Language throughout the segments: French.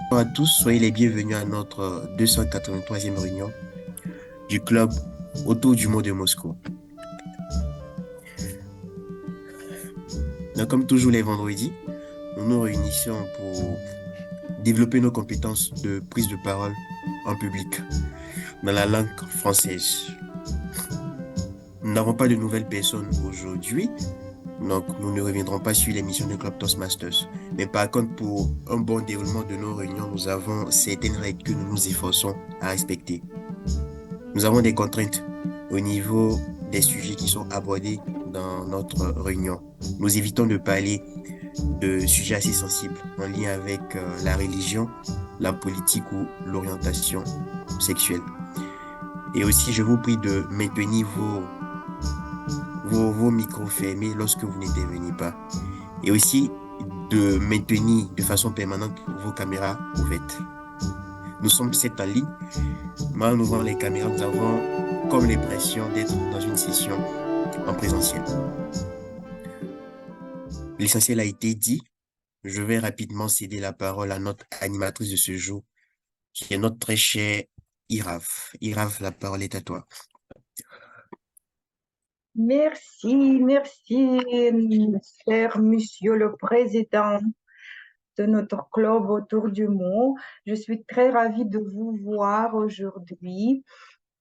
Bonjour à tous, soyez les bienvenus à notre 283e réunion du club autour du mot de Moscou. Donc, comme toujours les vendredis, nous nous réunissons pour développer nos compétences de prise de parole en public dans la langue française. Nous n'avons pas de nouvelles personnes aujourd'hui, donc nous ne reviendrons pas sur l'émission de Club Toastmasters. Mais par contre, pour un bon déroulement de nos réunions, nous avons certaines règles que nous nous efforçons à respecter. Nous avons des contraintes au niveau des sujets qui sont abordés dans notre réunion. Nous évitons de parler de sujets assez sensibles en lien avec la religion, la politique ou l'orientation sexuelle. Et aussi, je vous prie de maintenir vos micros fermés lorsque vous n'intervenez pas. Et aussi, de maintenir de façon permanente vos caméras ouvertes. Nous sommes 7 en ligne. Mais en ouvrant les caméras, nous avons comme l'impression d'être dans une session en présentiel. L'essentiel a été dit. Je vais rapidement céder la parole à notre animatrice de ce jour, qui est notre très chère Irav. Irav, la parole est à toi. Merci, merci, cher Monsieur le Président de notre club autour du mot. Je suis très ravie de vous voir aujourd'hui.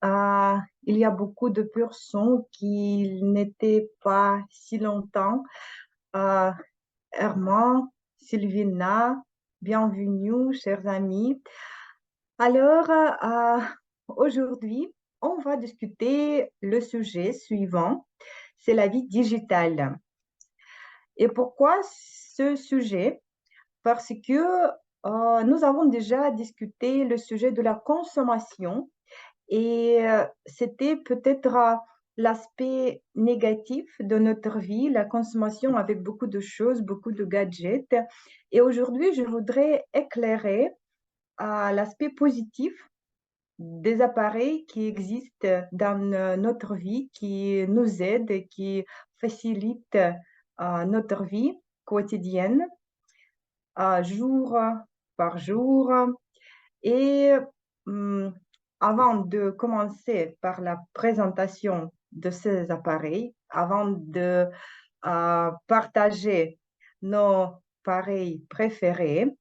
Il y a beaucoup de personnes qui n'étaient pas si longtemps. Euh, Herman, Sylvina, bienvenue, chers amis. Alors, aujourd'hui, on va discuter le sujet suivant, c'est la vie digitale. Et pourquoi ce sujet? Parce que nous avons déjà discuté le sujet de la consommation et c'était peut-être l'aspect négatif de notre vie, la consommation avec beaucoup de choses, beaucoup de gadgets. Et aujourd'hui, je voudrais éclairer l'aspect positif des appareils qui existent dans notre vie, qui nous aident et qui facilitent notre vie quotidienne, jour par jour. Et hum, avant de commencer par la présentation de ces appareils, avant de partager nos appareils préférés,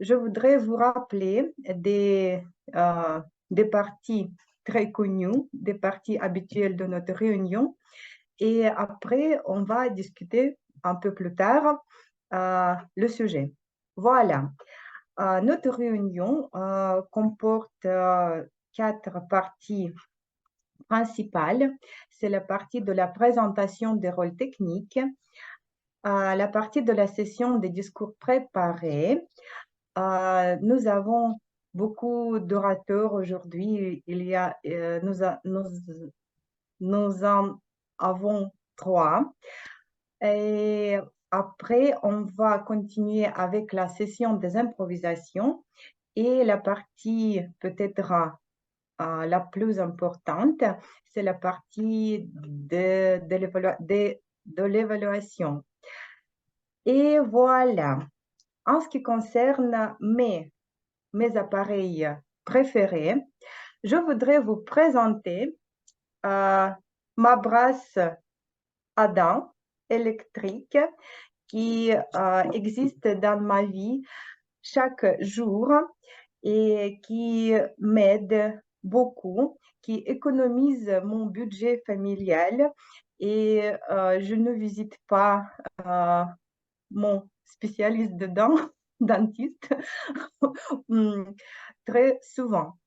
je voudrais vous rappeler euh, des parties très connues, des parties habituelles de notre réunion. Et après, on va discuter un peu plus tard le sujet. Voilà. Notre réunion comporte quatre parties principales. C'est la partie de la présentation des rôles techniques, la partie de la session des discours préparés. Nous avons beaucoup d'orateurs aujourd'hui. Nous en avons trois. Et après, on va continuer avec la session des improvisations et la partie peut-être la plus importante, c'est la partie de l'évaluation. Et voilà. En ce qui concerne mes appareils préférés, je voudrais vous présenter ma brasse à dents électrique qui existe dans ma vie chaque jour et qui m'aide beaucoup, qui économise mon budget familial et je ne visite pas mon spécialiste de dents, dentiste, très souvent.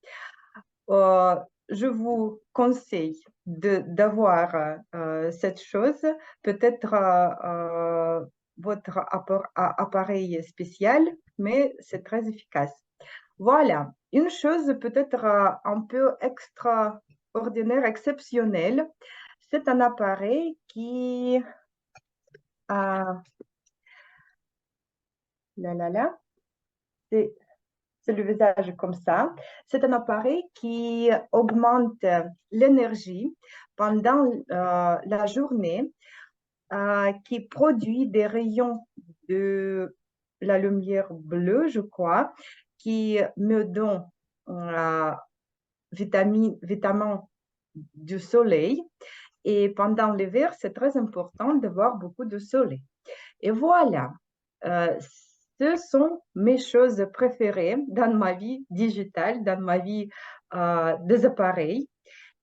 Euh, je vous conseille d'avoir cette chose, peut-être votre appareil spécial, mais c'est très efficace. Voilà, une chose peut-être un peu extraordinaire, exceptionnelle, c'est un appareil qui a, là, là, là, c'est c'est le visage comme ça. C'est un appareil qui augmente l'énergie pendant la journée, qui produit des rayons de la lumière bleue, je crois, qui me donne vitamines du soleil. Et pendant l'hiver, c'est très important d'avoir beaucoup de soleil. Et voilà, ce sont mes choses préférées dans ma vie digitale, dans ma vie des appareils.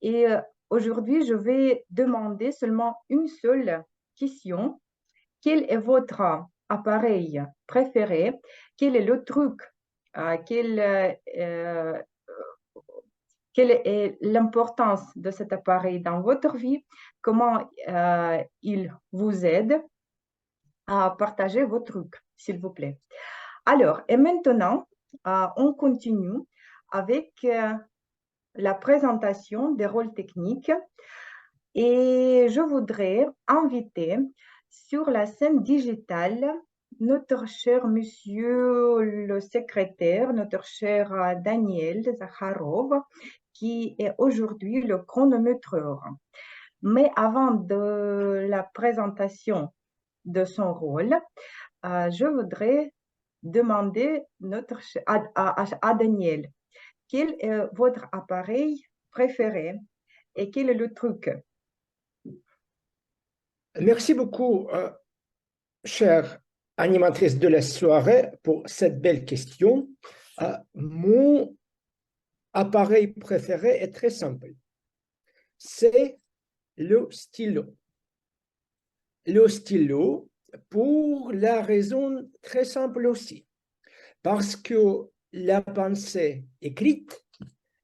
Et aujourd'hui, je vais demander seulement une seule question. Quel est votre appareil préféré? Quel est le truc? Quelle est l'importance de cet appareil dans votre vie? Comment il vous aide à partager vos trucs, s'il vous plaît. Alors, et maintenant, on continue avec la présentation des rôles techniques et je voudrais inviter sur la scène digitale notre cher monsieur le secrétaire, notre cher Daniel Zakharov, qui est aujourd'hui le chronométreur. Mais avant de la présentation de son rôle, je voudrais demander à Daniel, quel est votre appareil préféré et quel est le truc? Merci beaucoup, chère animatrice de la soirée, pour cette belle question. Mon appareil préféré est très simple. C'est le stylo. Le stylo, pour la raison très simple aussi, parce que la pensée écrite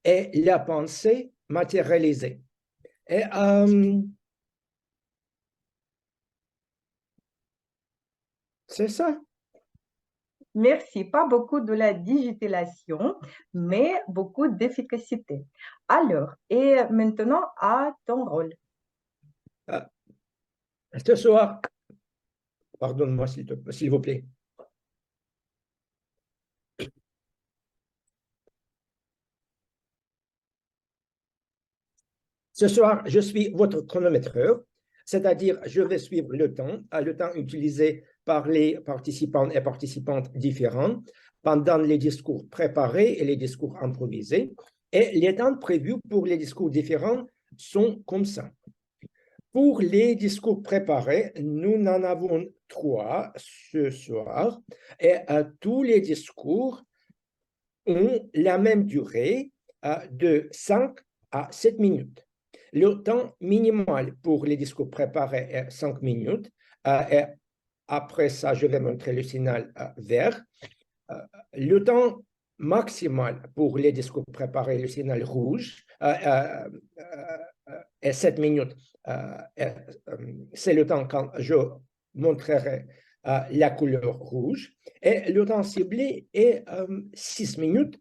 est la pensée matérialisée. Et c'est ça. Merci, pas beaucoup de la digitalisation, mais beaucoup d'efficacité. Alors, et maintenant à ton rôle. Ce soir, pardonne-moi s'il vous plaît. Ce soir, je suis votre chronométreur, c'est-à-dire je vais suivre le temps utilisé par les participants et participantes différents pendant les discours préparés et les discours improvisés. Et les temps prévus pour les discours différents sont comme ça. Pour les discours préparés, nous en avons 3 ce soir et tous les discours ont la même durée de 5 à 7 minutes. Le temps minimal pour les discours préparés est 5 minutes. Et après ça, je vais montrer le signal vert. Le temps maximal pour les discours préparés, le signal rouge, est 7 minutes. C'est le temps quand je montrerai la couleur rouge. Et le temps ciblé est 6 minutes.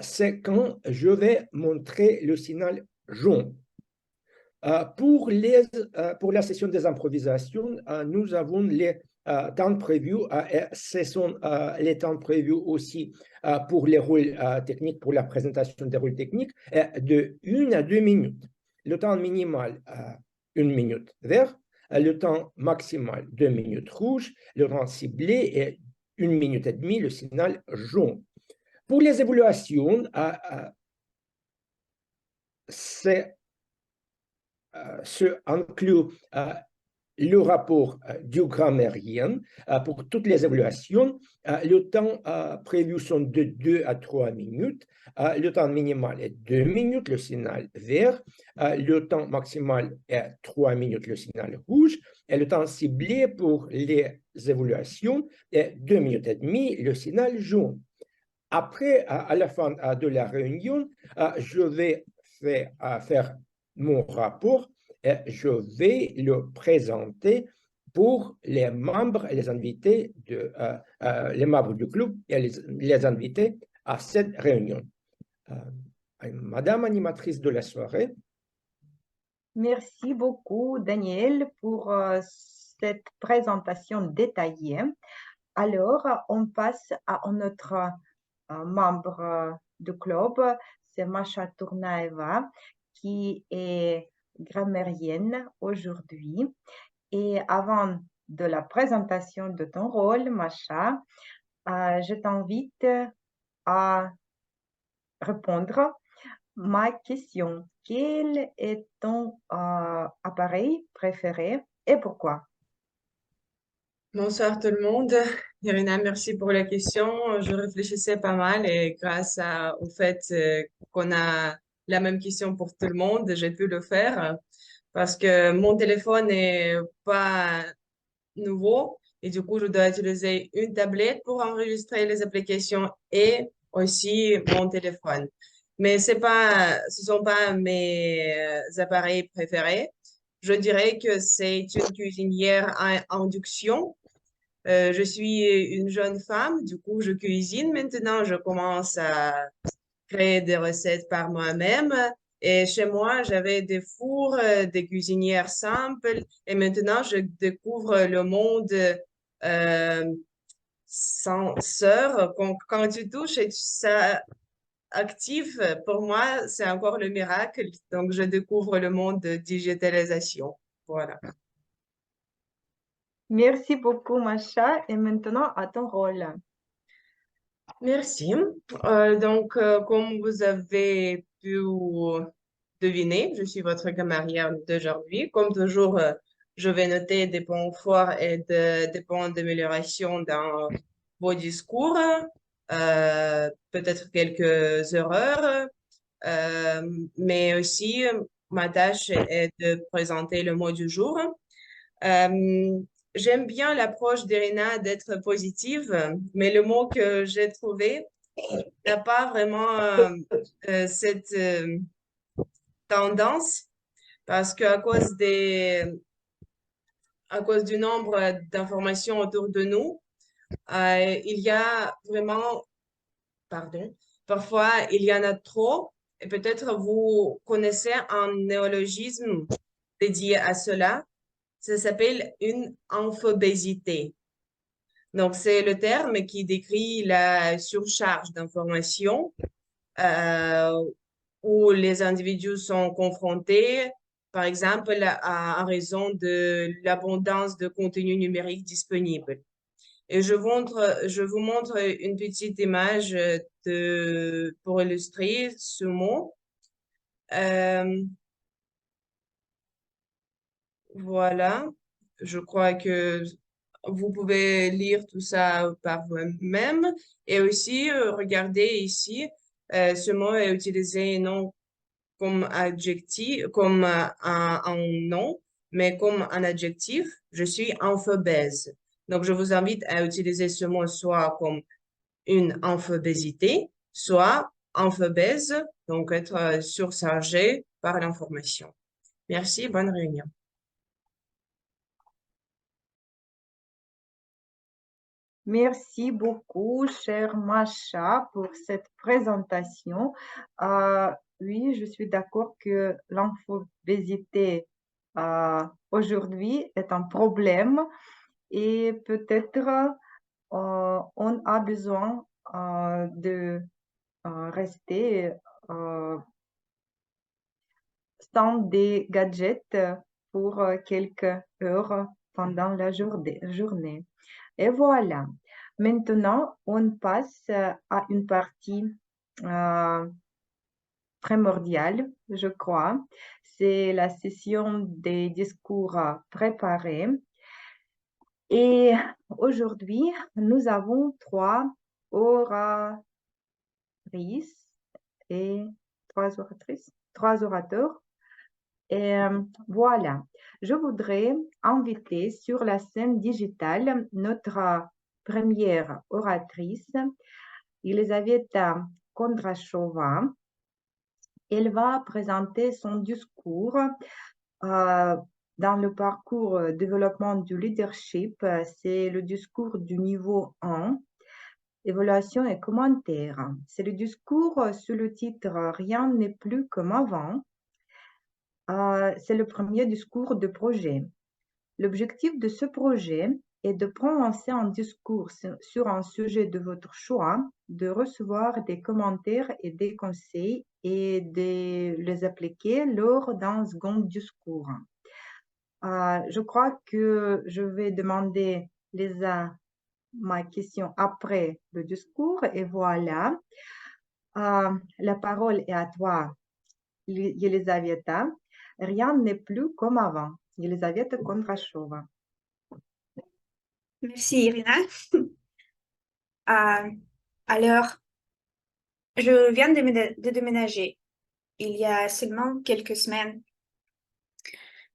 C'est quand je vais montrer le signal jaune. Pour la session des improvisations, nous avons les temps prévus, et ce sont les temps prévus aussi pour les rôles techniques, pour la présentation des rôles techniques, de 1 à 2 minutes. Le temps minimal, 1 minute vert, le temps maximal, 2 minutes rouge, le temps ciblé est 1 minute et demie, le signal jaune. Pour les évaluations, se inclut le rapport du grammairien pour toutes les évaluations. Le temps prévu sont de 2 à 3 minutes. Le temps minimal est 2 minutes, le signal vert. Le temps maximal est 3 minutes, le signal rouge. Et le temps ciblé pour les évaluations est 2 minutes et demie, le signal jaune. Après, à la fin de la réunion, je vais faire mon rapport et je vais le présenter pour les membres et les invités, les membres du club et les invités à cette réunion. Madame animatrice de la soirée. Merci beaucoup, Daniel, pour cette présentation détaillée. Alors, on passe à notre membre du club, c'est Masha Tournaeva, qui est grammairienne aujourd'hui. Et avant de la présentation de ton rôle, Masha, je t'invite à répondre ma question. Quel est ton appareil préféré et pourquoi? Bonsoir tout le monde. Irina, merci pour la question. Je réfléchissais pas mal et au fait qu'on a la même question pour tout le monde, j'ai pu le faire parce que mon téléphone n'est pas nouveau et du coup, je dois utiliser une tablette pour enregistrer les applications et aussi mon téléphone. Mais ce sont pas mes appareils préférés. Je dirais que c'est une cuisinière à induction. Je suis une jeune femme, du coup, je cuisine maintenant. Je commence à créer des recettes par moi-même. Et chez moi, j'avais des fours, des cuisinières simples. Et maintenant, je découvre le monde sans sœur. Quand tu touches et ça active, pour moi, c'est encore le miracle. Donc, je découvre le monde de digitalisation. Voilà. Merci beaucoup, Macha. Et maintenant, à ton rôle. Merci. Comme vous avez pu deviner, je suis votre camarière d'aujourd'hui. Comme toujours, je vais noter des points forts et des points d'amélioration dans vos discours, peut-être quelques erreurs, mais aussi ma tâche est de présenter le mot du jour. Euh, J'aime bien l'approche d'Irina d'être positive, mais le mot que j'ai trouvé n'a pas vraiment cette tendance parce à cause du nombre d'informations autour de nous, il y a vraiment, pardon, parfois il y en a trop et peut-être vous connaissez un néologisme dédié à cela. Ça s'appelle une infobésité. Donc, c'est le terme qui décrit la surcharge d'informations euh, où les individus sont confrontés, par exemple, à raison de l'abondance de contenu numérique disponible. Et je vous montre une petite image pour illustrer ce mot. Euh, voilà, je crois que vous pouvez lire tout ça par vous-même et aussi regardez ici, ce mot est utilisé non comme adjectif, comme un nom, mais comme un adjectif. Je suis infobèse. Donc, je vous invite à utiliser ce mot soit comme une infobésité, soit infobèse, donc être surchargé par l'information. Merci, bonne réunion. Merci beaucoup, chère Macha, pour cette présentation. Oui, je suis d'accord que l'infobésité aujourd'hui est un problème et peut-être on a besoin de rester sans des gadgets pour quelques heures pendant la journée. Et voilà. Maintenant, on passe à une partie euh, primordiale, je crois. C'est la session des discours préparés. Et aujourd'hui, nous avons trois oratrices et trois orateurs. Et voilà, je voudrais inviter sur la scène digitale notre première oratrice, Elisaveta Kondrashova. Elle va présenter son discours dans le parcours développement du leadership. C'est le discours du niveau 1, évaluation et commentaires. C'est le discours sous le titre Rien n'est plus comme avant. C'est le premier discours de projet. L'objectif de ce projet est de prononcer un discours sur un sujet de votre choix, de recevoir des commentaires et des conseils et de les appliquer lors d'un second discours. Je crois que je vais demander Lisa ma question après le discours et voilà. La parole est à toi, Elisaveta. Rien n'est plus comme avant. Elisaveta Kondrashova. Merci, Irina. Euh, alors, je viens de déménager il y a seulement quelques semaines.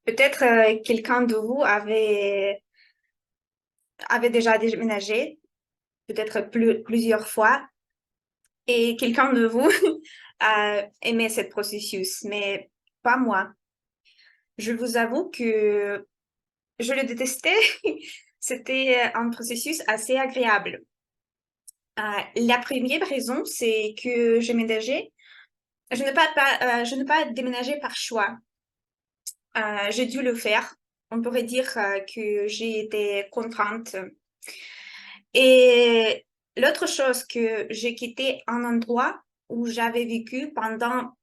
Peut-être quelqu'un de vous avait déjà déménagé, peut-être plusieurs fois, et quelqu'un de vous a aimé ce processus, mais pas moi. Je vous avoue que je le détestais. C'était un processus assez agréable. La première raison, c'est que j'ai déménagé. Je n'ai pas déménagé par choix. J'ai dû le faire. On pourrait dire que j'ai été contrainte. Et l'autre chose, que j'ai quitté un endroit où j'avais vécu pendant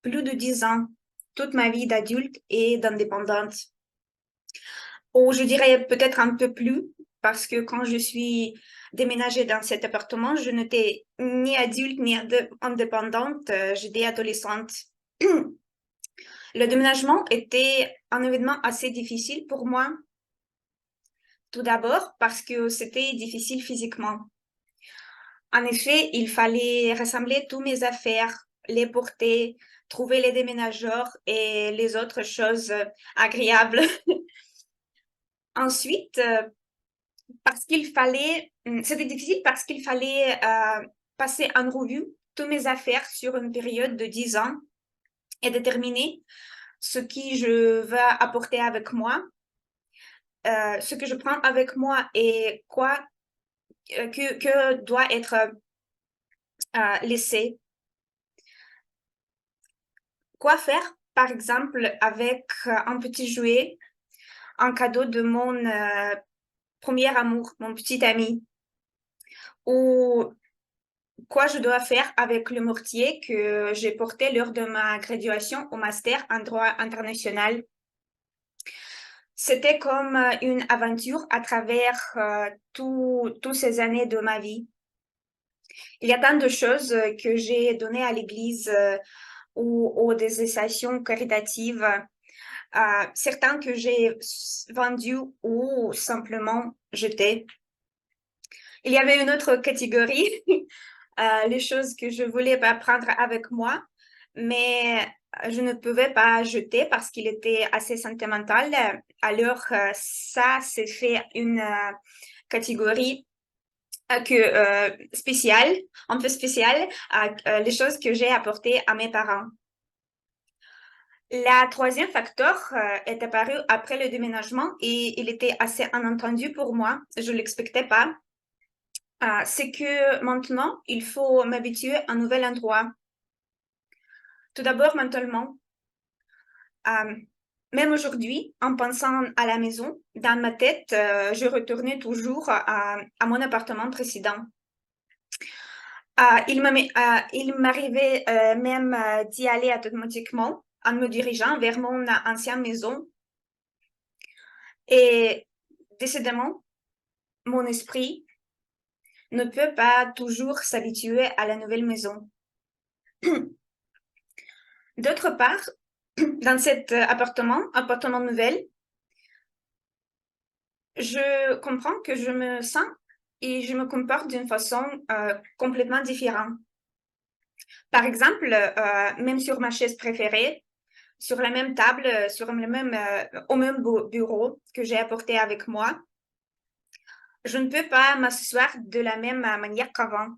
plus de 10 ans, toute ma vie d'adulte et d'indépendante. Ou je dirais peut-être un peu plus, parce que quand je suis déménagée dans cet appartement, je n'étais ni adulte ni indépendante, j'étais adolescente. Le déménagement était un événement assez difficile pour moi. Tout d'abord parce que c'était difficile physiquement. En effet, il fallait rassembler tous mes affaires, les porter, trouver les déménageurs et les autres choses agréables. Ensuite, c'était difficile parce qu'il fallait passer en revue tous mes affaires sur une période de 10 ans et déterminer ce que je veux apporter avec moi, ce que je prends avec moi et quoi que doit être laissé. Quoi faire, par exemple, avec un petit jouet, un cadeau de mon premier amour, mon petit ami, ou quoi je dois faire avec le mortier que j'ai porté lors de ma graduation au master en droit international. C'était comme une aventure à travers toutes ces années de ma vie. Il y a tant de choses que j'ai données à l'Église ou des associations caritatives, certains que j'ai vendus ou simplement jetés. Il y avait une autre catégorie, les choses que je voulais pas prendre avec moi, mais je ne pouvais pas jeter parce qu'il était assez sentimental. Alors, ça, c'est fait une catégorie spéciale, un peu spéciale, les choses que j'ai apportées à mes parents. La troisième facteur est apparu après le déménagement et il était assez inattendu pour moi. Je ne l'expectais pas. C'est que maintenant, il faut m'habituer à un nouvel endroit. Tout d'abord, mentalement. Même aujourd'hui, en pensant à la maison, dans ma tête, je retournais toujours à mon appartement précédent. Il m'arrivait même d'y aller automatiquement en me dirigeant vers mon ancienne maison. Et décidément, mon esprit ne peut pas toujours s'habituer à la nouvelle maison. D'autre part, dans cet appartement nouvel, je comprends que je me sens et je me comporte d'une façon complètement différente. Par exemple, même sur ma chaise préférée, sur la même table, au même bureau que j'ai apporté avec moi, je ne peux pas m'asseoir de la même manière qu'avant.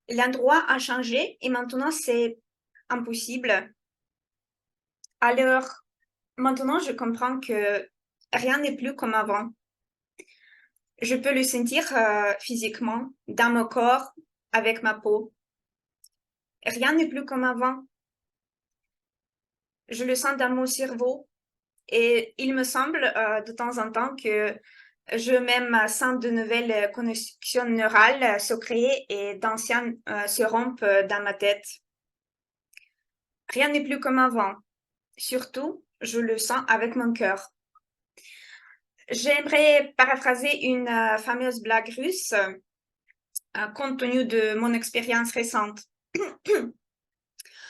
L'endroit a changé et maintenant c'est impossible. Alors, maintenant, je comprends que rien n'est plus comme avant. Je peux le sentir physiquement, dans mon corps, avec ma peau. Rien n'est plus comme avant. Je le sens dans mon cerveau et il me semble de temps en temps que je même sens de nouvelles connexions neurales se créer et d'anciennes se rompent dans ma tête. Rien n'est plus comme avant. Surtout, je le sens avec mon cœur. J'aimerais paraphraser une fameuse blague russe compte tenu de mon expérience récente.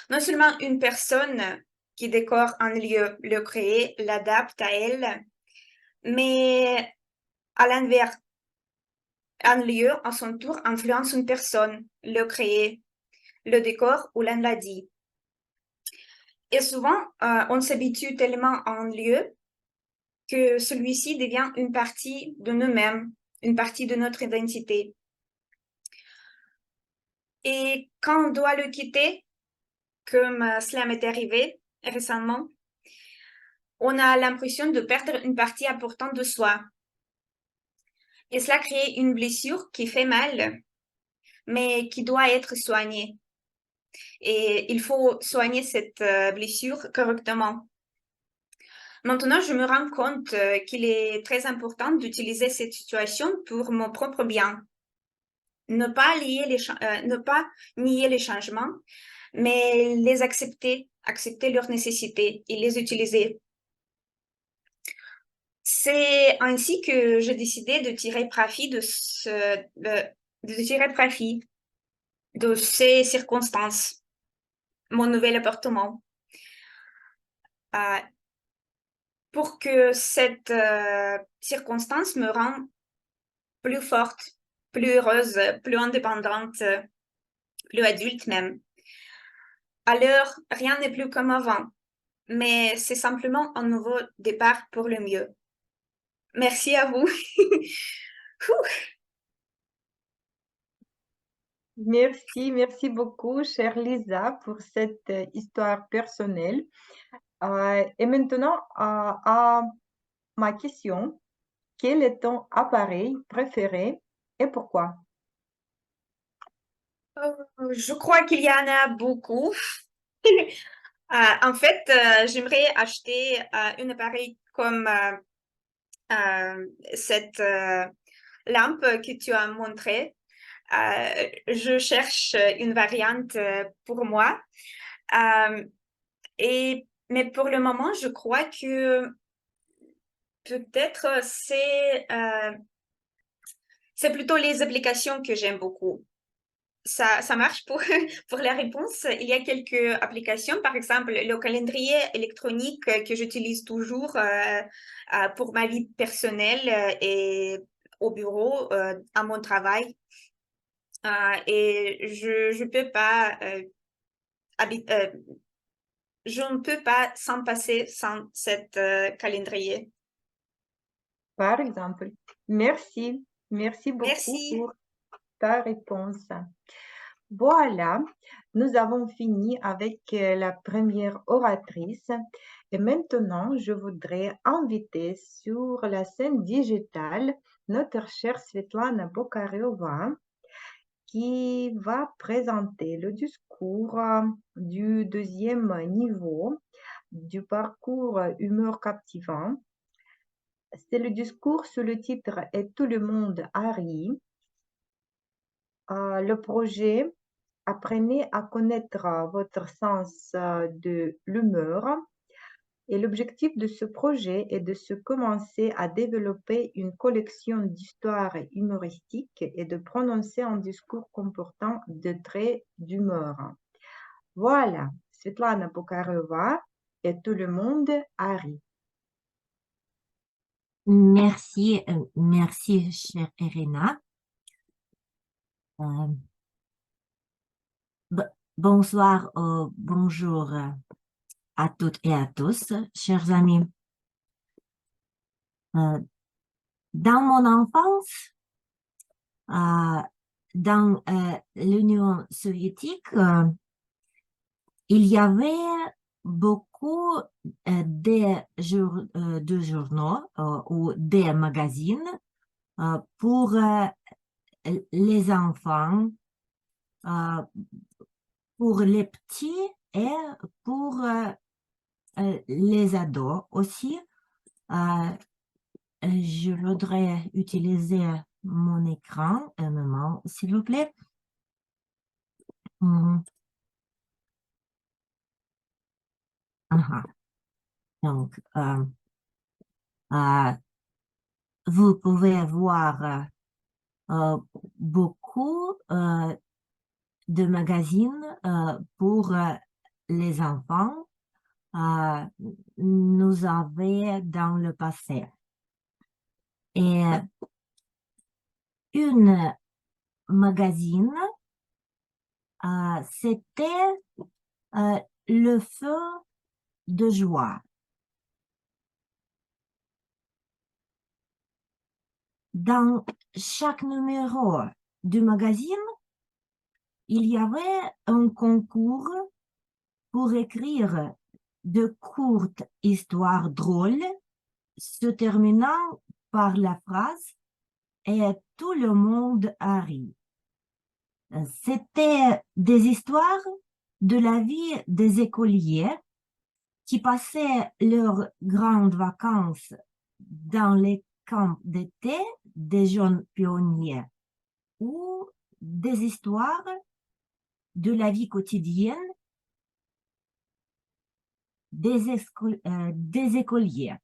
Non seulement une personne qui décore un lieu, le crée, l'adapte à elle, mais à l'inverse, un lieu, à son tour, influence une personne, le crée, le décore ou l'enladie. Et souvent, on s'habitue tellement à un lieu que celui-ci devient une partie de nous-mêmes, une partie de notre identité. Et quand on doit le quitter, comme cela m'est arrivé récemment, on a l'impression de perdre une partie importante de soi. Et cela crée une blessure qui fait mal, mais qui doit être soignée. Et il faut soigner cette blessure correctement. Maintenant, je me rends compte qu'il est très important d'utiliser cette situation pour mon propre bien. Ne pas nier les changements, mais les accepter, accepter leurs nécessités et les utiliser. C'est ainsi que j'ai décidé de tirer profit de ces circonstances, mon nouvel appartement, pour que cette circonstance me rende plus forte, plus heureuse, plus indépendante, plus adulte même. Alors, rien n'est plus comme avant, mais c'est simplement un nouveau départ pour le mieux. Merci à vous. Merci beaucoup, chère Lisa, pour cette histoire personnelle. Et maintenant, à ma question, quel est ton appareil préféré et pourquoi? Je crois qu'il y en a beaucoup. En fait, j'aimerais acheter un appareil comme cette lampe que tu as montrée. Je cherche une variante pour moi. Mais pour le moment, je crois que peut-être c'est plutôt les applications que j'aime beaucoup. Ça marche pour, pour la réponse. Il y a quelques applications, par exemple le calendrier électronique que j'utilise toujours pour ma vie personnelle et au bureau, à mon travail. Et je ne peux pas s'en passer sans cet calendrier. Par exemple, merci beaucoup Merci. pour ta réponse. Voilà, nous avons fini avec la première oratrice et maintenant je voudrais inviter sur la scène digitale notre chère Svetlana Bokaryova qui va présenter le discours du deuxième niveau du parcours Humeur captivant. C'est le discours sous le titre Et tout le monde a ri. Le projet Apprenez à connaître votre sens de l'humeur. Et l'objectif de ce projet est de se commencer à développer une collection d'histoires humoristiques et de prononcer un discours comportant de traits d'humeur. Voilà, Svetlana Bokarova et tout le monde a ri. Merci, chère Irina. Bonsoir, bonjour à toutes et à tous, chers amis. Dans mon enfance, dans l'Union soviétique, il y avait beaucoup de journaux ou des magazines pour les enfants, pour les petits et pour les ados aussi. Je voudrais utiliser mon écran un moment, s'il vous plaît. Donc, vous pouvez voir beaucoup de magazines pour les enfants nous avaient dans le passé. Et une magazine, c'était le feu de joie. Dans chaque numéro du magazine, il y avait un concours pour écrire de courtes histoires drôles se terminant par la phrase « Et tout le monde a ri ». C'était des histoires de la vie des écoliers qui passaient leurs grandes vacances dans les camps d'été des jeunes pionniers ou des histoires de la vie quotidienne des écoliers.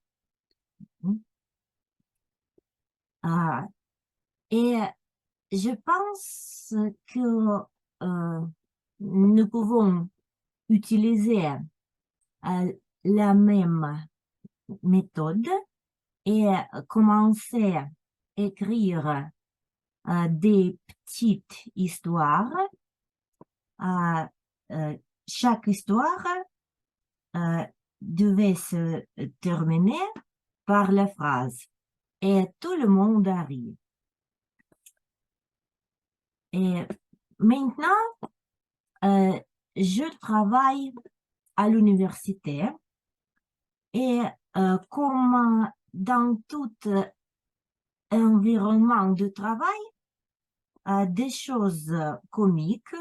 Et je pense que nous pouvons utiliser la même méthode et commencer à écrire des petites histoires. Chaque histoire devait se terminer par la phrase « Et tout le monde a ri ». Et maintenant, je travaille à l'université et comme dans tout environnement de travail, des choses comiques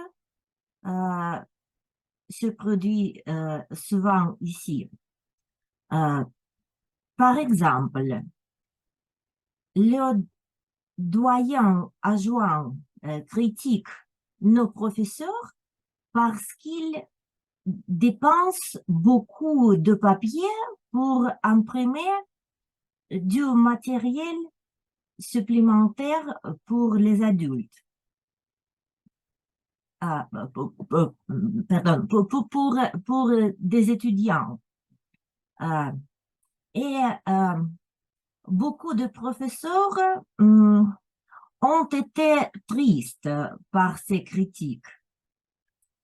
se produisent souvent ici. Par exemple, le doyen adjoint critique nos professeurs parce qu'ils dépensent beaucoup de papier pour imprimer du matériel supplémentaire pour les adultes. Pardon, pour des étudiants. Et beaucoup de professeurs ont été tristes par ces critiques.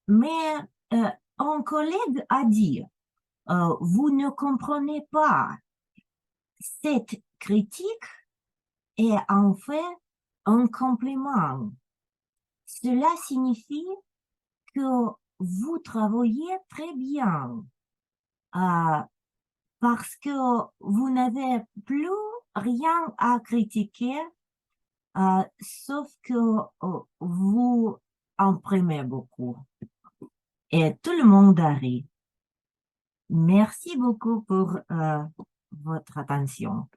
Mais un collègue a dit, vous ne comprenez pas, cette critique est en fait un compliment. Cela signifie que vous travaillez très bien parce que vous n'avez plus rien à critiquer, sauf que vous imprimez beaucoup. Et tout le monde a ri. Merci beaucoup pour votre attention.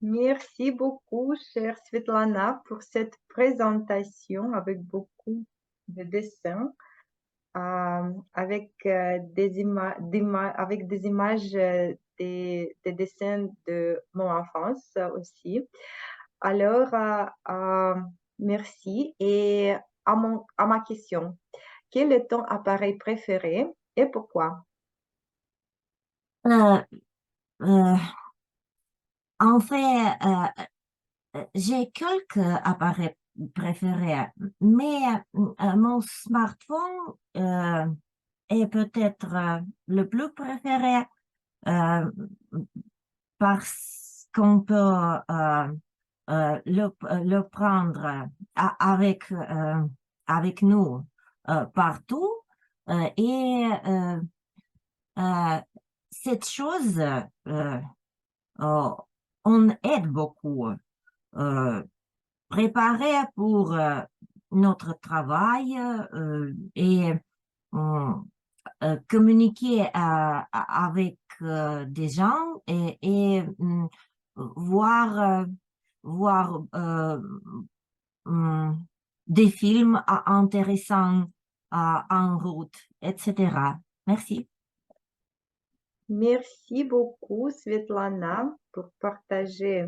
Merci beaucoup, chère Svetlana, pour cette présentation avec beaucoup de dessins, avec des images, des dessins de mon enfance aussi. Alors, merci. Et à ma question, quel est ton appareil préféré et pourquoi? En fait, j'ai quelques appareils préférés, mais mon smartphone est peut-être le plus préféré parce qu'on peut le prendre avec nous partout et cette chose on aide beaucoup préparer pour notre travail et communiquer avec des gens et voir des films intéressants en route, etc. Merci. Merci beaucoup, Svetlana, pour partager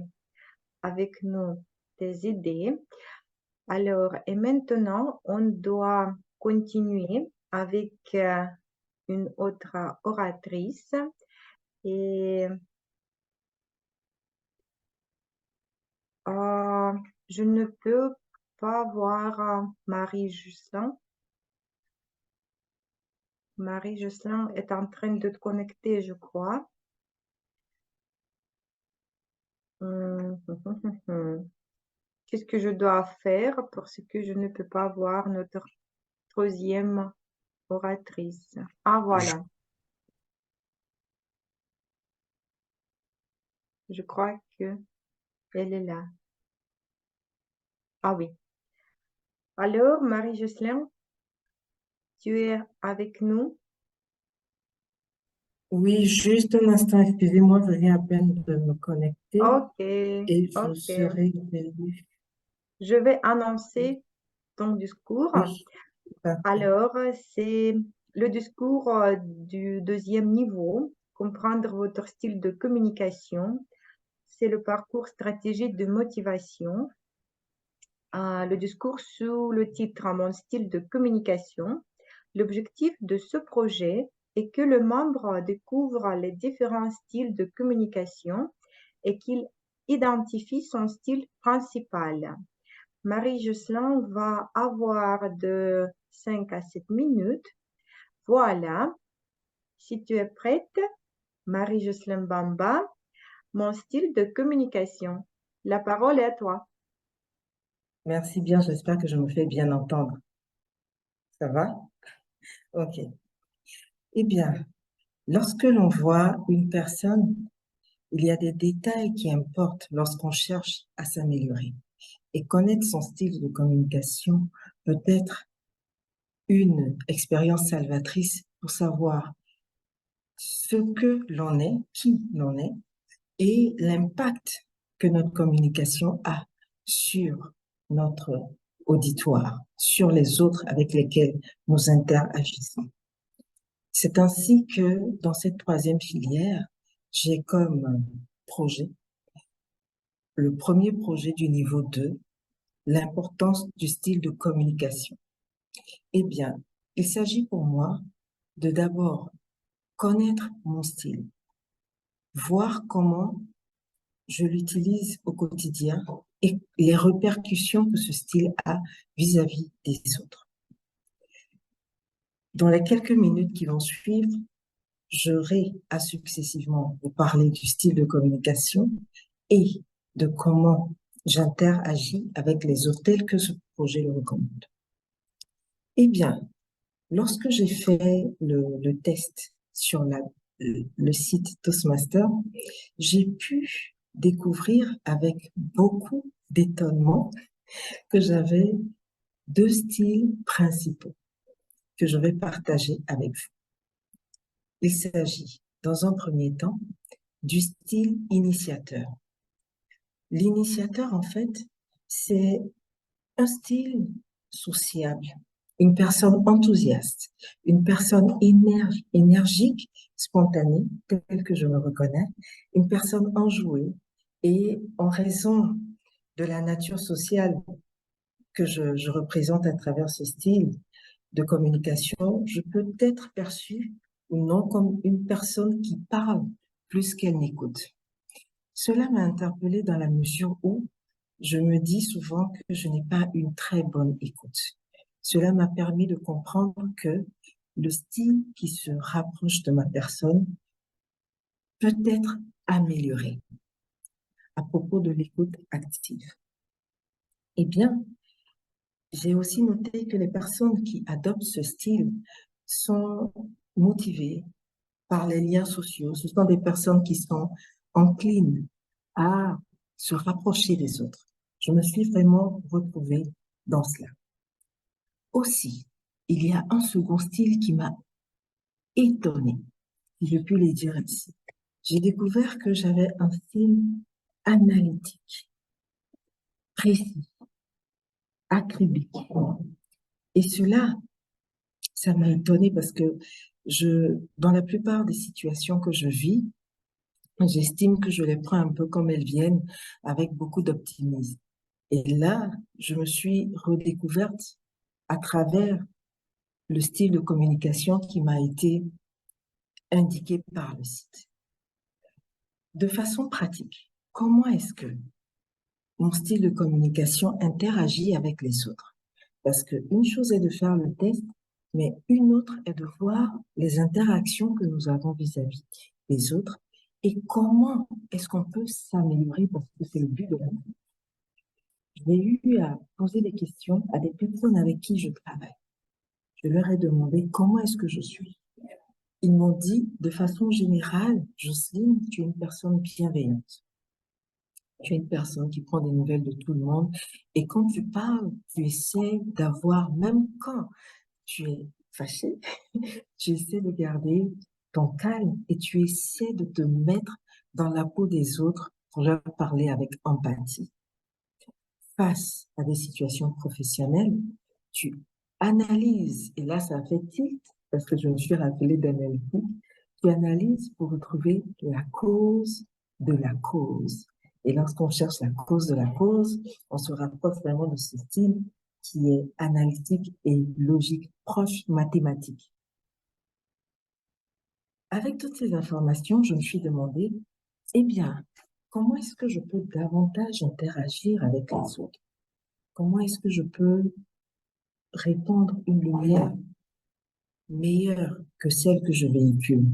avec nous tes idées. Alors, et maintenant, on doit continuer avec une autre oratrice. Et je ne peux pas voir Marie-Jocelyn. Marie-Jocelyn est en train de te connecter, je crois. Qu'est-ce que je dois faire parce que je ne peux pas voir notre troisième oratrice? Ah, voilà. Je crois que elle est là. Ah oui. Alors, Marie-Jocelyn, tu es avec nous? Oui, juste un instant, excusez-moi, je viens à peine de me connecter Ok, et je ok. serai venue. Je vais annoncer ton discours. Oui, parfait. Alors, c'est le discours du deuxième niveau, comprendre votre style de communication. C'est le parcours stratégique de motivation. Le discours sous le titre Mon style de communication. L'objectif de ce projet est que le membre découvre les différents styles de communication et qu'il identifie son style principal. Marie-Jocelyn va avoir de 5 à 7 minutes. Voilà. Si tu es prête, Marie-Jocelyn Bamba, mon style de communication. La parole est à toi. Merci bien, j'espère que je me fais bien entendre. Ça va? Ok. Eh bien, lorsque l'on voit une personne, il y a des détails qui importent lorsqu'on cherche à s'améliorer. Et connaître son style de communication peut être une expérience salvatrice pour savoir ce que l'on est, qui l'on est, et l'impact que notre communication a sur notre auditoire, sur les autres avec lesquels nous interagissons. C'est ainsi que dans cette troisième filière, j'ai comme projet, le premier projet du niveau 2, l'importance du style de communication. Eh bien, il s'agit pour moi de d'abord connaître mon style, voir comment je l'utilise au quotidien et les répercussions que ce style a vis-à-vis des autres. Dans les quelques minutes qui vont suivre, j'aurai à successivement vous parler du style de communication et de comment j'interagis avec les autres tels que ce projet le recommande. Eh bien, lorsque j'ai fait le test sur le site Toastmaster, j'ai pu découvrir avec beaucoup d'étonnement que j'avais deux styles principaux que je vais partager avec vous. Il s'agit, dans un premier temps, du style initiateur. L'initiateur, en fait, c'est un style sociable, une personne enthousiaste, une personne énergique, spontanée, telle que je me reconnais, une personne enjouée, et en raison de la nature sociale que je représente à travers ce style de communication, je peux être perçue ou non comme une personne qui parle plus qu'elle n'écoute. Cela m'a interpellée dans la mesure où je me dis souvent que je n'ai pas une très bonne écoute. Cela m'a permis de comprendre que le style qui se rapproche de ma personne peut être amélioré à propos de l'écoute active. Eh bien, j'ai aussi noté que les personnes qui adoptent ce style sont motivées par les liens sociaux. Ce sont des personnes qui sont enclines à se rapprocher des autres. Je me suis vraiment retrouvée dans cela. Aussi, il y a un second style qui m'a étonnée, si je puis le dire ainsi. J'ai découvert que j'avais un style analytique, précis, acribique. Et cela, ça m'a étonnée parce que dans la plupart des situations que je vis, J'estime que je les prends un peu comme elles viennent, avec beaucoup d'optimisme. Et là, je me suis redécouverte à travers le style de communication qui m'a été indiqué par le site. De façon pratique, comment est-ce que mon style de communication interagit avec les autres? Parce qu'une chose est de faire le test, mais une autre est de voir les interactions que nous avons vis-à-vis des autres et comment est-ce qu'on peut s'améliorer parce que c'est le but de la vie. J'ai eu à poser des questions à des personnes avec qui je travaille. Je leur ai demandé comment est-ce que je suis. Ils m'ont dit de façon générale, Jocelyne, tu es une personne bienveillante. Tu es une personne qui prend des nouvelles de tout le monde. Et quand tu parles, tu essaies d'avoir, même quand tu es fâché, tu essaies de garder ton calme et tu essaies de te mettre dans la peau des autres pour leur parler avec empathie. Face à des situations professionnelles, tu analyses, et là ça fait tilt, parce que je me suis rappelée d'NLP, tu analyses pour retrouver la cause de la cause. Et lorsqu'on cherche la cause de la cause, on se rapproche vraiment de ce style qui est analytique et logique, proche mathématique. Avec toutes ces informations, je me suis demandé, eh bien, comment est-ce que je peux davantage interagir avec les autres? Comment est-ce que je peux répandre une lumière meilleure que celle que je véhicule?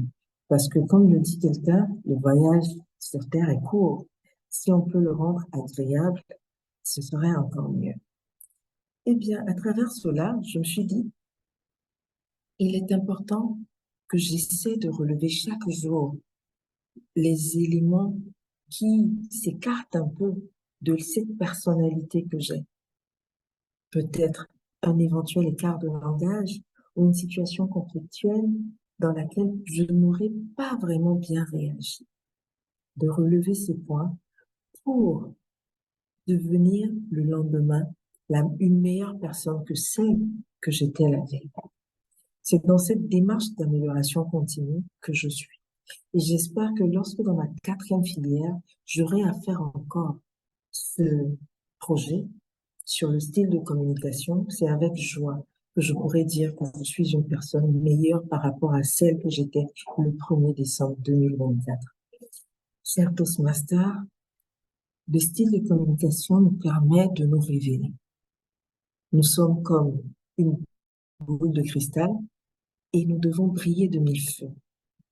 Parce que comme le dit quelqu'un, le voyage sur Terre est court. Si on peut le rendre agréable, ce serait encore mieux. Eh bien, à travers cela, je me suis dit, il est important que j'essaie de relever chaque jour les éléments qui s'écartent un peu de cette personnalité que j'ai. Peut-être un éventuel écart de langage ou une situation conflictuelle dans laquelle je n'aurais pas vraiment bien réagi. De relever ces points pour devenir le lendemain une meilleure personne que celle que j'étais la veille. C'est dans cette démarche d'amélioration continue que je suis. Et j'espère que lorsque dans ma 4e filière, j'aurai à faire encore ce projet sur le style de communication, c'est avec joie que je pourrais dire que je suis une personne meilleure par rapport à celle que j'étais le 1er décembre 2024. Chers Toastmasters, le style de communication nous permet de nous révéler. Nous sommes comme une boule de cristal et nous devons briller de 1000 feux.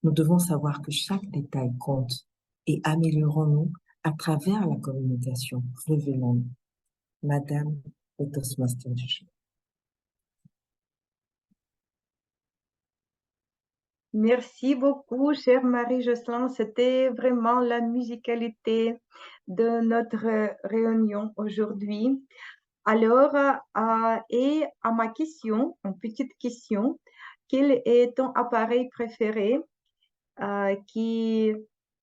Nous devons savoir que chaque détail compte et améliorons-nous à travers la communication. Révélons-nous. Madame le Toastmaster du jour. Merci beaucoup, chère Marie-Jocelyne. C'était vraiment la musicalité de notre réunion aujourd'hui. Alors, et à ma question, une petite question, quel est ton appareil préféré qui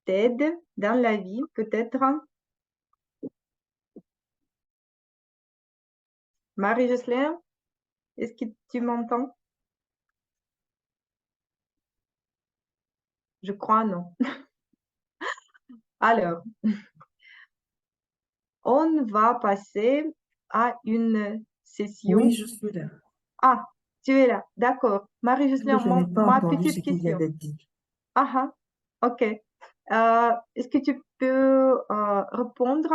t'aide dans la vie, peut-être? Marie-Jocelyne, est-ce que tu m'entends? Je crois non. Alors, on va passer à une session. Oui, je suis là. Ah, tu es là, d'accord. Marie-Jocelyne, Je n'ai pas ma entendu petite ce qui vient question. d'être dit. Ah, ok. Est-ce que tu peux répondre?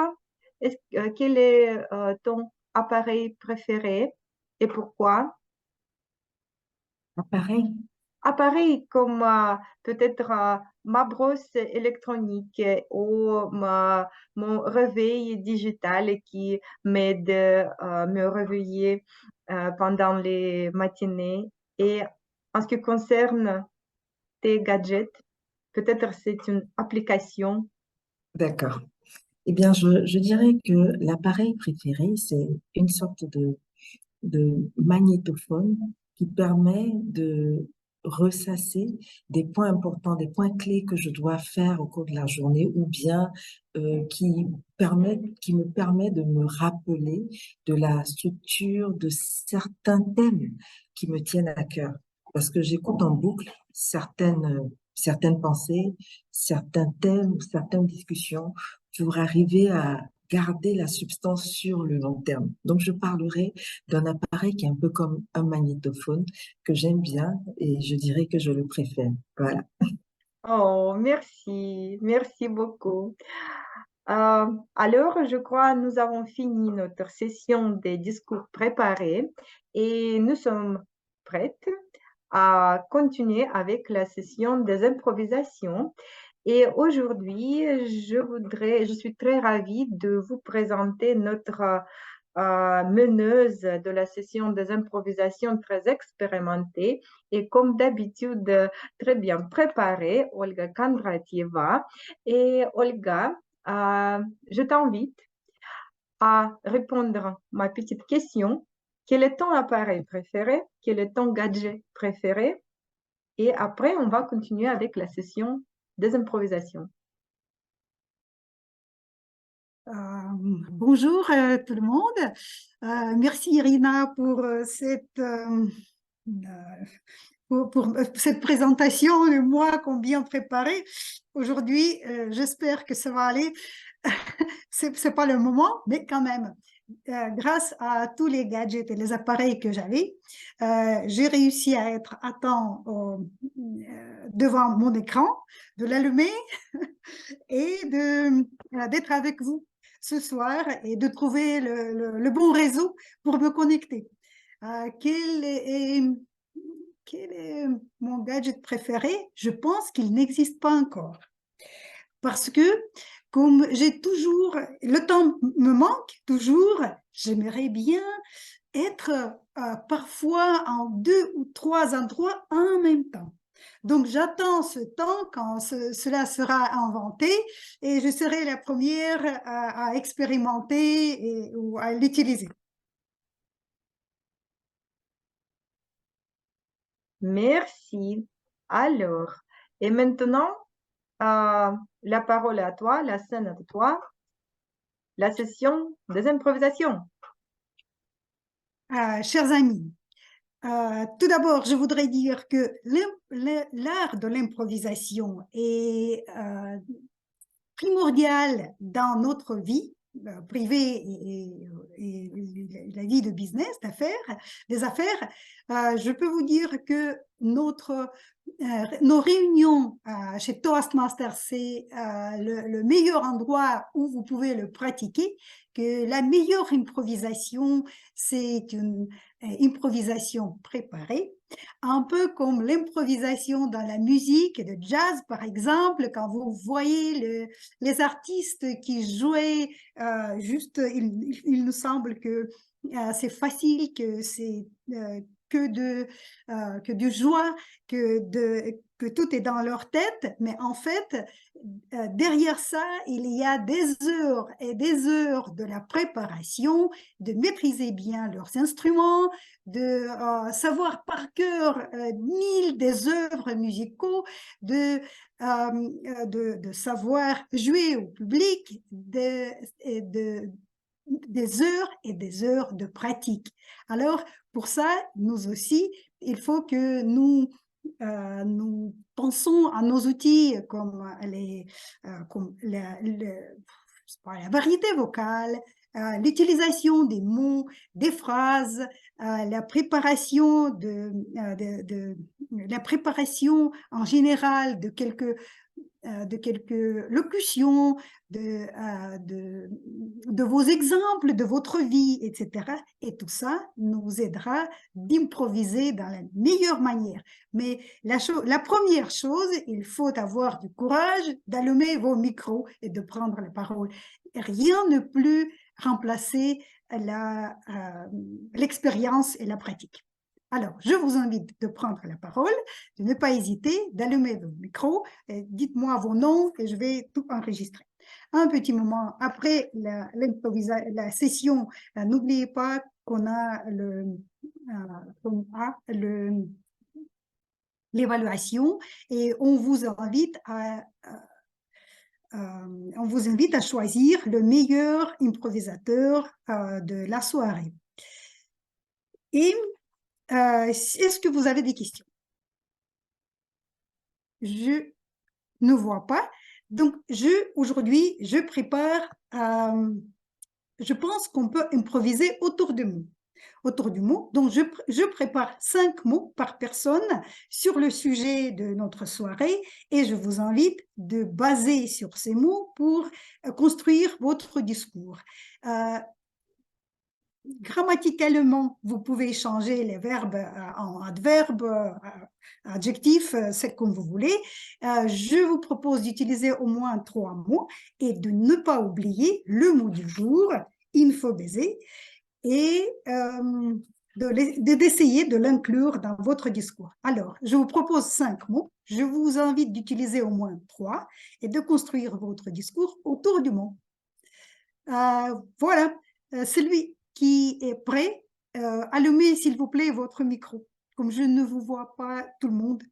Quel est ton appareil préféré et pourquoi? Pareil. Appareil comme peut-être ma brosse électronique ou mon réveil digital qui m'aide à me réveiller pendant les matinées. Et en ce qui concerne tes gadgets, peut-être c'est une application. D'accord. Eh bien, je dirais que l'appareil préféré, c'est une sorte de magnétophone qui permet de ressasser des points importants, des points clés que je dois faire au cours de la journée ou bien qui me permet de me rappeler de la structure de certains thèmes qui me tiennent à cœur. Parce que j'écoute en boucle certaines certaines pensées, certains thèmes ou certaines discussions pour arriver à garder la substance sur le long terme. Donc, je parlerai d'un appareil qui est un peu comme un magnétophone que j'aime bien et je dirais que je le préfère. Voilà. Oh, merci, merci beaucoup. Alors, je crois que nous avons fini notre session des discours préparés et nous sommes prêtes à continuer avec la session des improvisations. Et aujourd'hui, je suis très ravie de vous présenter notre meneuse de la session des improvisations très expérimentée et comme d'habitude très bien préparée, Olga Kondratieva. Et Olga, je t'invite à répondre à ma petite question. Quel est ton appareil préféré? Quel est ton gadget préféré? Et après, on va continuer avec la session des improvisations. Bonjour tout le monde. Merci Irina pour cette présentation de moi qu'on bien préparé. Aujourd'hui, j'espère que ça va aller. C'est pas le moment, mais quand même. Grâce à tous les gadgets et les appareils que j'avais, j'ai réussi à être à temps devant mon écran, de l'allumer et d'être avec vous ce soir et de trouver le bon réseau pour me connecter. Quel est mon gadget préféré? Je pense qu'il n'existe pas encore. Parce que comme j'ai toujours, le temps me manque toujours, j'aimerais bien être parfois en 2 ou 3 endroits en même temps. Donc, j'attends ce temps quand cela sera inventé et je serai la première à expérimenter ou à l'utiliser. Merci. Alors, et maintenant, la parole est à toi, la scène est à toi, la session des improvisations. Chers amis, tout d'abord, je voudrais dire que l'art de l'improvisation est primordial dans notre vie privée et la vie de business, des affaires. Je peux vous dire que nos réunions chez Toastmasters, c'est le meilleur endroit où vous pouvez le pratiquer, que la meilleure improvisation, c'est une improvisation préparée, un peu comme l'improvisation dans la musique de jazz, par exemple, quand vous voyez les artistes qui jouaient, il nous semble que c'est facile, que c'est que de joie, que tout est dans leur tête, mais en fait, derrière ça, il y a des heures et des heures de la préparation, de maîtriser bien leurs instruments, de savoir par cœur 1000 des œuvres musicaux, de savoir jouer au public, des heures et des heures de pratique. Alors, pour ça, nous aussi, il faut que nous pensons à nos outils comme la variété vocale, l'utilisation des mots, des phrases, la préparation la préparation en général de quelques locutions, de vos exemples, de votre vie, etc. Et tout ça nous aidera d'improviser dans la meilleure manière. Mais la première chose, il faut avoir du courage d'allumer vos micros et de prendre la parole. Rien ne peut remplacer l'expérience et la pratique. Alors, je vous invite de prendre la parole, de ne pas hésiter, d'allumer vos micros, dites-moi vos noms et je vais tout enregistrer. Un petit moment après la session, n'oubliez pas qu'on a l'évaluation et on vous invite à choisir le meilleur improvisateur de la soirée. Et est-ce que vous avez des questions? je ne vois pas. Donc, aujourd'hui, je prépare, je pense qu'on peut improviser autour de mots. Autour du mot. Donc, je prépare 5 mots par personne sur le sujet de notre soirée et je vous invite de baser sur ces mots pour construire votre discours. Grammaticalement, vous pouvez changer les verbes en adverbes, adjectifs, c'est comme vous voulez. Je vous propose d'utiliser au moins 3 mots et de ne pas oublier le mot du jour, infobaiser, et d'essayer de l'inclure dans votre discours. Alors, je vous propose 5 mots. Je vous invite d'utiliser au moins 3 et de construire votre discours autour du mot. Voilà, celui qui est prêt, allumez s'il vous plaît votre micro, comme je ne vous vois pas tout le monde.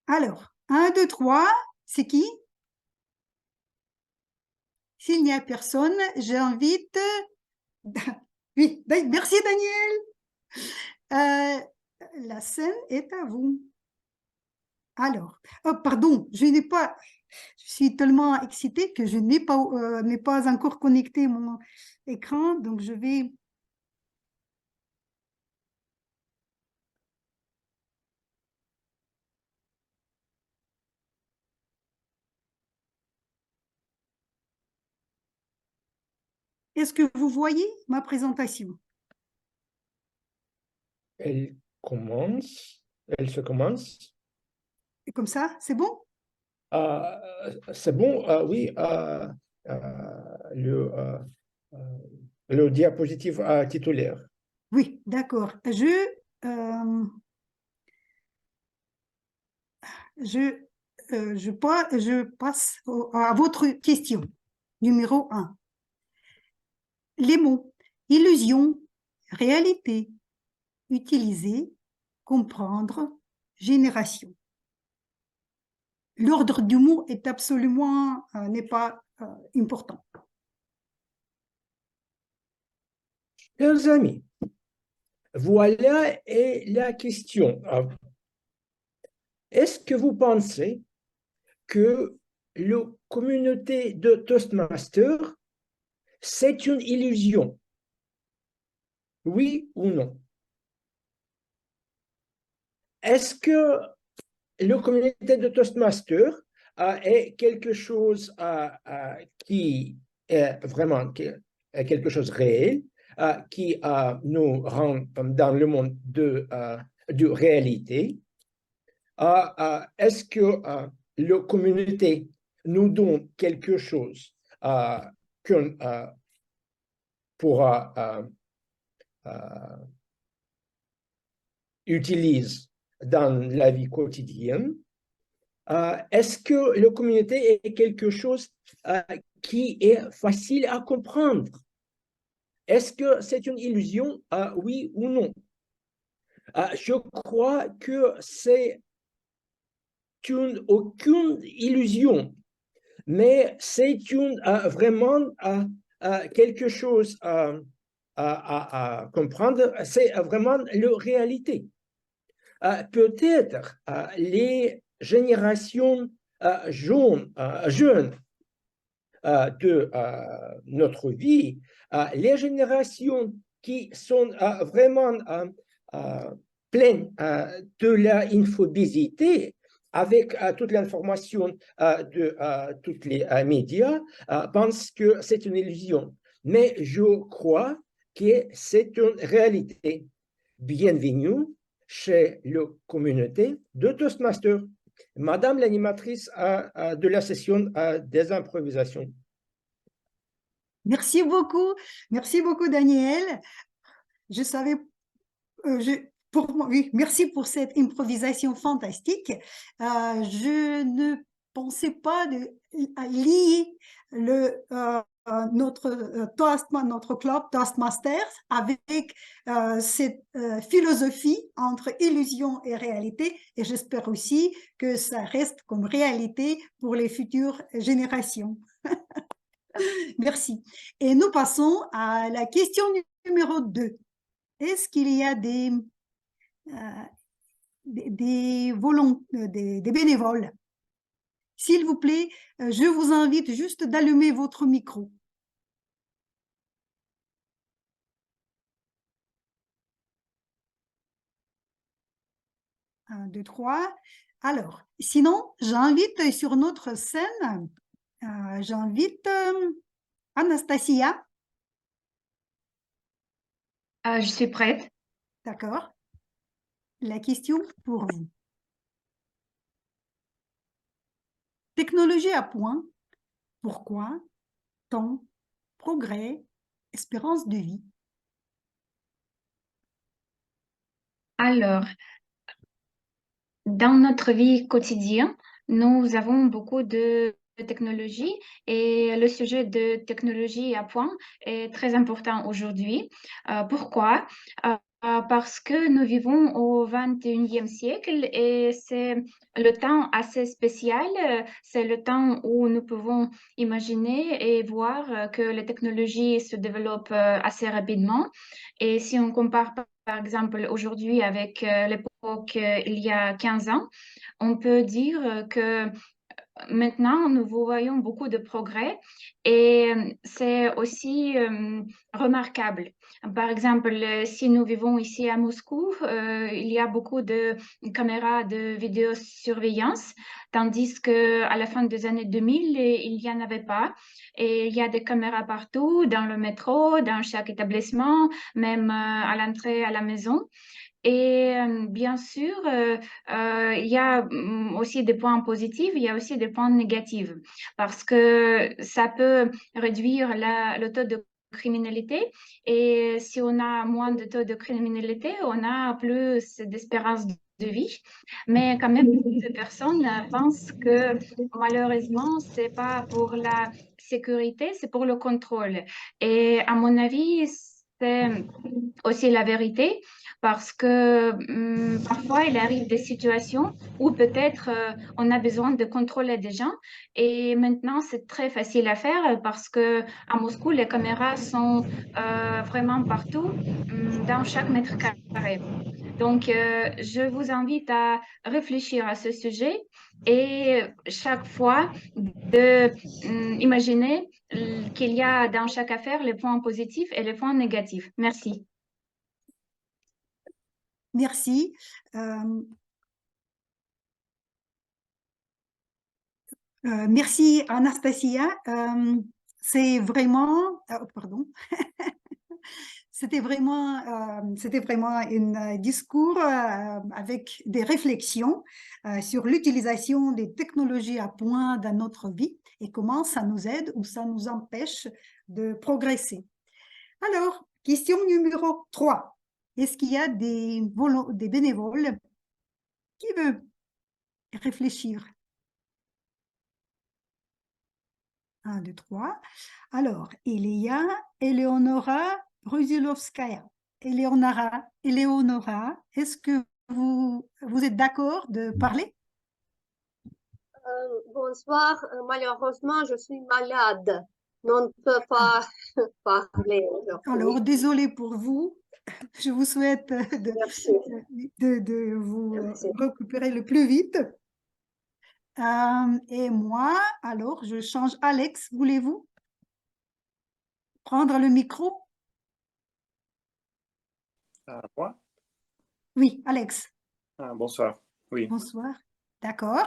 Alors, 1, 2, 3, c'est qui? S'il n'y a personne, j'invite... Oui, merci Daniel. La scène est à vous. Alors, oh, pardon, je suis tellement excitée que je n'ai pas encore connecté mon écran, donc je vais... Est-ce que vous voyez ma présentation? Elle se commence. Et comme ça, c'est bon? C'est bon, oui. Le diapositive titulaire. Oui, d'accord. Je passe à votre question, numéro 1. Les mots illusion, réalité, utiliser, comprendre, génération. L'ordre du mot est absolument n'est pas important. Chers amis, voilà est la question. Est-ce que vous pensez que la communauté de Toastmasters, c'est une illusion? Oui ou non? Est-ce que la communauté de Toastmasters est quelque chose qui est vraiment quelque chose de réel, qui nous rend dans le monde de réalité? Est-ce que la communauté nous donne quelque chose qu'on pourra utiliser dans la vie quotidienne? Est-ce que la communauté est quelque chose qui est facile à comprendre? Est-ce que c'est une illusion, oui ou non? Je crois que c'est aucune illusion, mais c'est vraiment quelque chose à comprendre, c'est vraiment la réalité. Peut-être les générations jeunes de notre vie, les générations qui sont vraiment pleines de la infobésité, avec toute l'information de tous les médias, pensent que c'est une illusion. Mais je crois que c'est une réalité. Bienvenue chez la communauté de Toastmasters. Madame l'animatrice de la session des improvisations. Merci beaucoup Daniel. Je savais, oui, merci pour cette improvisation fantastique. Je ne pensais pas à lier notre club Toastmasters avec cette philosophie entre illusion et réalité, et j'espère aussi que ça reste comme réalité pour les futures générations. Merci. Et nous passons à la question numéro 2. est-ce qu'il y a des bénévoles? S'il vous plaît, je vous invite juste d'allumer votre micro. Un, deux, trois. Alors, sinon, j'invite sur notre scène, j'invite Anastasia. Je suis prête. D'accord. La question pour vous. Technologie à point. Pourquoi? Temps, progrès, espérance de vie. Alors, dans notre vie quotidienne, nous avons beaucoup de technologies et le sujet de technologie à point est très important aujourd'hui. Pourquoi? Parce que nous vivons au 21e siècle et c'est le temps assez spécial. C'est le temps où nous pouvons imaginer et voir que les technologies se développent assez rapidement. Et si on compare par exemple aujourd'hui avec l'époque il y a 15 ans, on peut dire que maintenant, nous voyons beaucoup de progrès et c'est aussi remarquable. Par exemple, si nous vivons ici à Moscou, il y a beaucoup de caméras de vidéosurveillance, tandis qu'à la fin des années 2000, il n'y en avait pas. Et il y a des caméras partout, dans le métro, dans chaque établissement, même à l'entrée à la maison. Et bien sûr, il y a aussi des points positifs, il y a aussi des points négatifs, parce que ça peut réduire le taux de criminalité. Et si on a moins de taux de criminalité, on a plus d'espérance de vie. Mais quand même, beaucoup de personnes pensent que malheureusement, c'est pas pour la sécurité, c'est pour le contrôle. Et à mon avis, c'est aussi la vérité parce que parfois il arrive des situations où peut-être on a besoin de contrôler des gens et maintenant c'est très facile à faire parce que à Moscou les caméras sont vraiment partout dans chaque mètre carré. Donc je vous invite à réfléchir à ce sujet et chaque fois de imaginer qu'il y a dans chaque affaire les points positifs et les points négatifs. Merci. Merci. Merci Anastasia. C'est vraiment, pardon, c'était vraiment un discours avec des réflexions sur l'utilisation des technologies à point dans notre vie et comment ça nous aide ou ça nous empêche de progresser. Alors, question numéro 3. Est-ce qu'il y a des bénévoles qui veulent réfléchir? 1, 2, 3. Alors, il y a Eleonora Brusilovskaya. Eleonora, est-ce que vous êtes d'accord de parler? Bonsoir, malheureusement, je suis malade. On ne peut pas parler aujourd'hui. Alors, désolé pour vous. Je vous souhaite Merci. de vous Merci. récupérer le plus vite. Et moi, alors, je change. Alex, voulez-vous prendre le micro? Moi? Oui, Alex. Bonsoir. Oui. Bonsoir. D'accord.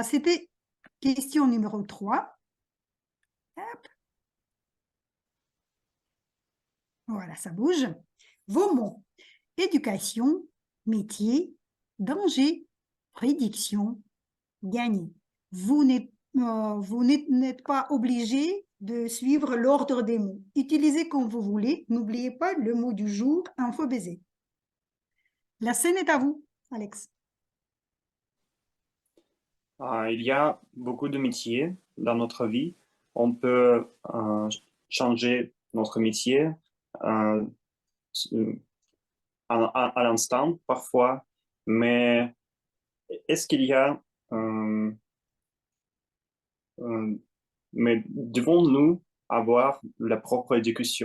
C'était question numéro 3. Hop. Voilà, ça bouge. Vos mots. Éducation, métier, danger, prédiction, gagner. Vous n'êtes pas obligé de suivre l'ordre des mots. Utilisez comme vous voulez. N'oubliez pas le mot du jour, info baiser. La scène est à vous, Alex. Il y a beaucoup de métiers dans notre vie. On peut changer notre métier à l'instant parfois, mais est-ce qu'il y a mais devons-nous avoir la propre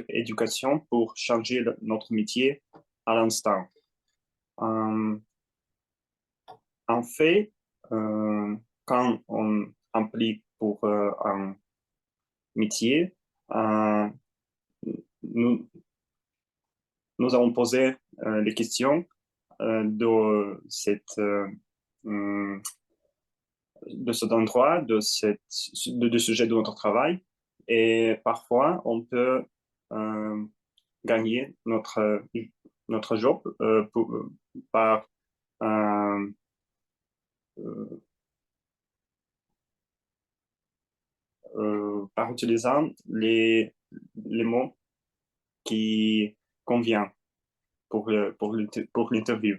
éducation pour changer notre métier à l'instant. En fait, quand on applique pour un métier, nous avons posé les questions de cet endroit, du sujet de notre travail. Et parfois, on peut gagner notre job par utilisant les mots qui conviennent pour l'interview.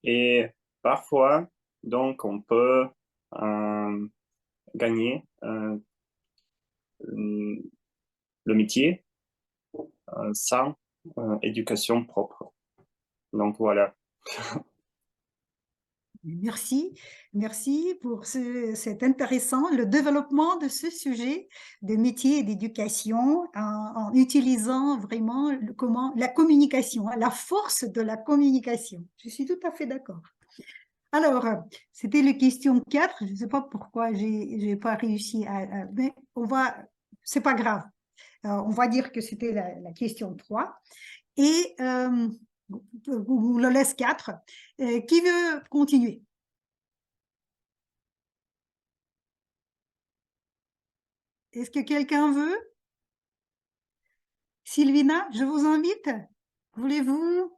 Et parfois, donc, on peut gagner le métier sans éducation propre. Donc, voilà. Merci, merci pour c'est intéressant, le développement de ce sujet de métier et d'éducation en utilisant vraiment la communication, la force de la communication. Je suis tout à fait d'accord. Alors, c'était la question 4. Je ne sais pas pourquoi je n'ai pas réussi mais c'est pas grave. On va dire que c'était la question 3. Et on le laisse 4. Qui veut continuer? Est-ce que quelqu'un veut? Sylvina, je vous invite. Voulez-vous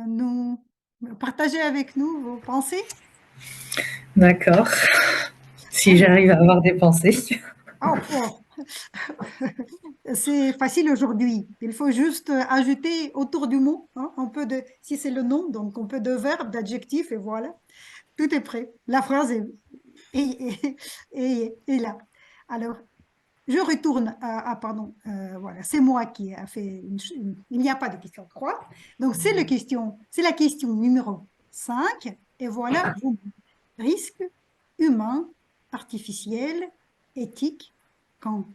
nous partager avec nous vos pensées? D'accord. Si j'arrive à avoir des pensées. Oh, oh. C'est facile aujourd'hui. Il faut juste ajouter autour du mot un peu si c'est le nom, donc un peu de verbe, d'adjectif, et voilà. Tout est prêt. La phrase est là. Alors, je retourne pardon, voilà, c'est moi qui a fait il n'y a pas de question 3. Donc, c'est la question numéro 5. Et voilà, risque humain, artificiel, éthique, quand?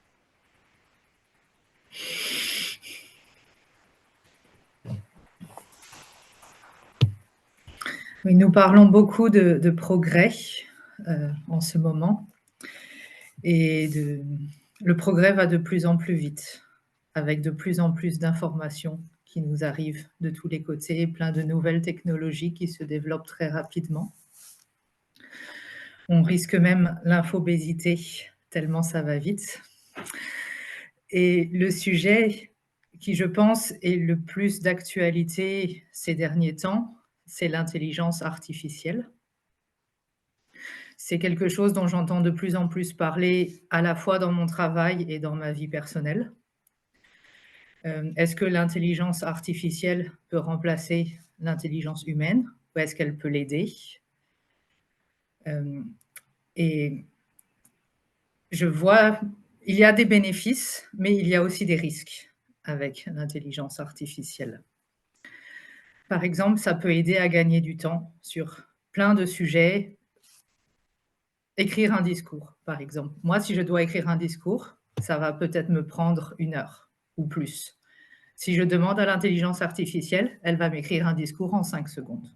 Oui, nous parlons beaucoup de progrès en ce moment. Et le progrès va de plus en plus vite, avec de plus en plus d'informations qui nous arrivent de tous les côtés, plein de nouvelles technologies qui se développent très rapidement. On risque même l'infobésité, tellement ça va vite. Et le sujet qui, je pense, est le plus d'actualité ces derniers temps, c'est l'intelligence artificielle. C'est quelque chose dont j'entends de plus en plus parler à la fois dans mon travail et dans ma vie personnelle. Est-ce que l'intelligence artificielle peut remplacer l'intelligence humaine ou est-ce qu'elle peut l'aider? Et je vois, il y a des bénéfices, mais il y a aussi des risques avec l'intelligence artificielle. Par exemple, ça peut aider à gagner du temps sur plein de sujets. Écrire un discours, par exemple. Moi, si je dois écrire un discours, ça va peut-être me prendre 1 heure ou plus. Si je demande à l'intelligence artificielle, elle va m'écrire un discours en 5 secondes.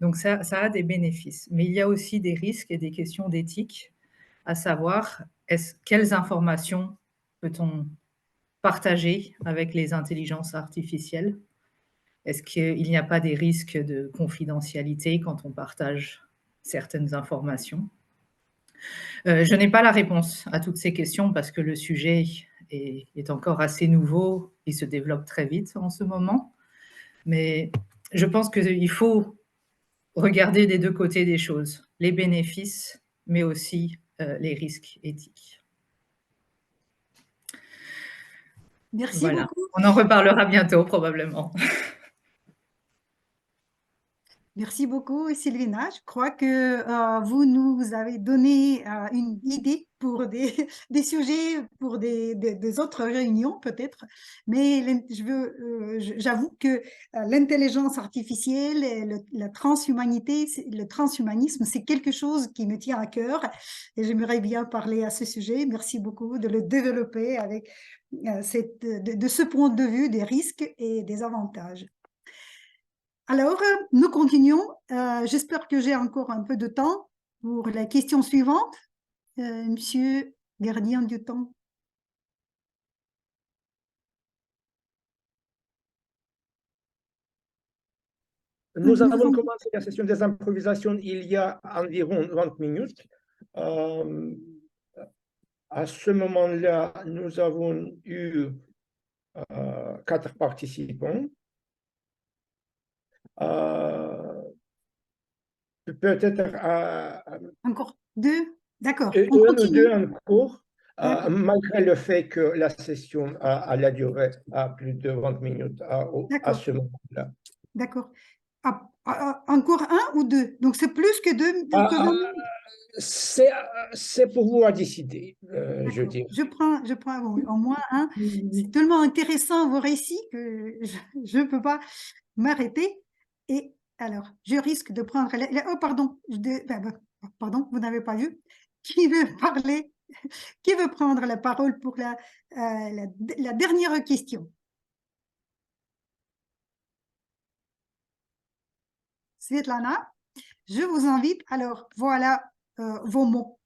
Donc ça a des bénéfices. Mais il y a aussi des risques et des questions d'éthique, à savoir quelles informations peut-on partager avec les intelligences artificielles? Est-ce qu'il n'y a pas des risques de confidentialité quand on partage certaines informations? Je n'ai pas la réponse à toutes ces questions parce que le sujet est encore assez nouveau, il se développe très vite en ce moment. Mais je pense qu'il faut regarder des 2 côtés des choses, les bénéfices, mais aussi les risques éthiques. Merci beaucoup. On en reparlera bientôt probablement. Merci beaucoup, Sylvina. Je crois que vous nous avez donné une idée pour des sujets, pour des autres réunions peut-être. Mais j'avoue que l'intelligence artificielle et la transhumanité, le transhumanisme, c'est quelque chose qui me tient à cœur et j'aimerais bien parler à ce sujet. Merci beaucoup de le développer avec de ce point de vue des risques et des avantages. Alors, nous continuons. J'espère que j'ai encore un peu de temps pour la question suivante. Monsieur gardien du temps. Nous avons commencé la session des improvisations il y a environ 20 minutes. À ce moment-là, nous avons eu 4 participants. Peut-être encore 2, d'accord. Un ou deux encore, malgré le fait que la session a la durée à plus de 20 minutes à ce moment-là. D'accord. Encore 1 ou 2? Donc c'est plus que 2. C'est pour vous à décider, je dirais. Je prends au moins 1. C'est tellement intéressant vos récits que je ne peux pas m'arrêter. Et alors, je risque de prendre... Oh, pardon, pardon, vous n'avez pas vu. Qui veut parler? Qui veut prendre la parole pour la dernière question? Svetlana, je vous invite. Alors, voilà vos mots.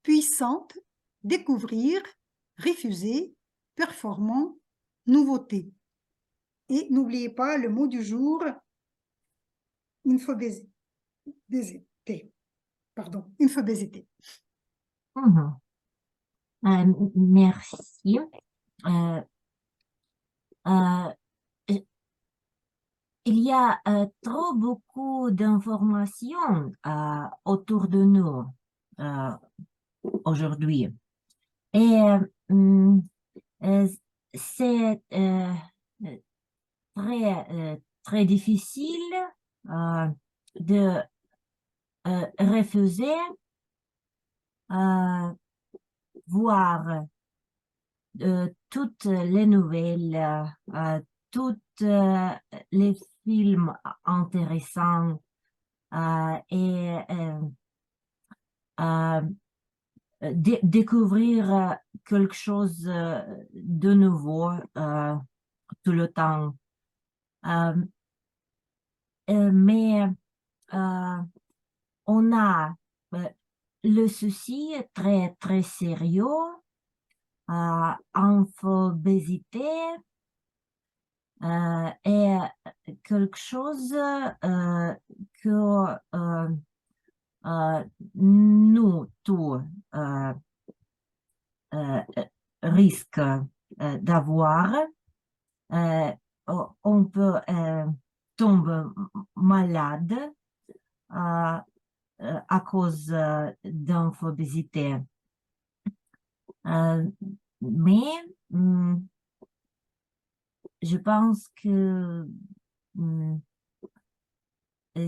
Puissante, découvrir, refuser, performant, nouveauté. Et n'oubliez pas le mot du jour, infobésité. Pardon, infobésité. Merci. Il y a trop beaucoup d'informations autour de nous aujourd'hui. Et c'est très difficile de refuser voir toutes les nouvelles, toutes les films intéressants et découvrir quelque chose de nouveau tout le temps. Mais on a le souci très, très sérieux, infobésité, est quelque chose que nous tous risquons d'avoir. On peut tomber malade à cause d'infobésité. Mais je pense que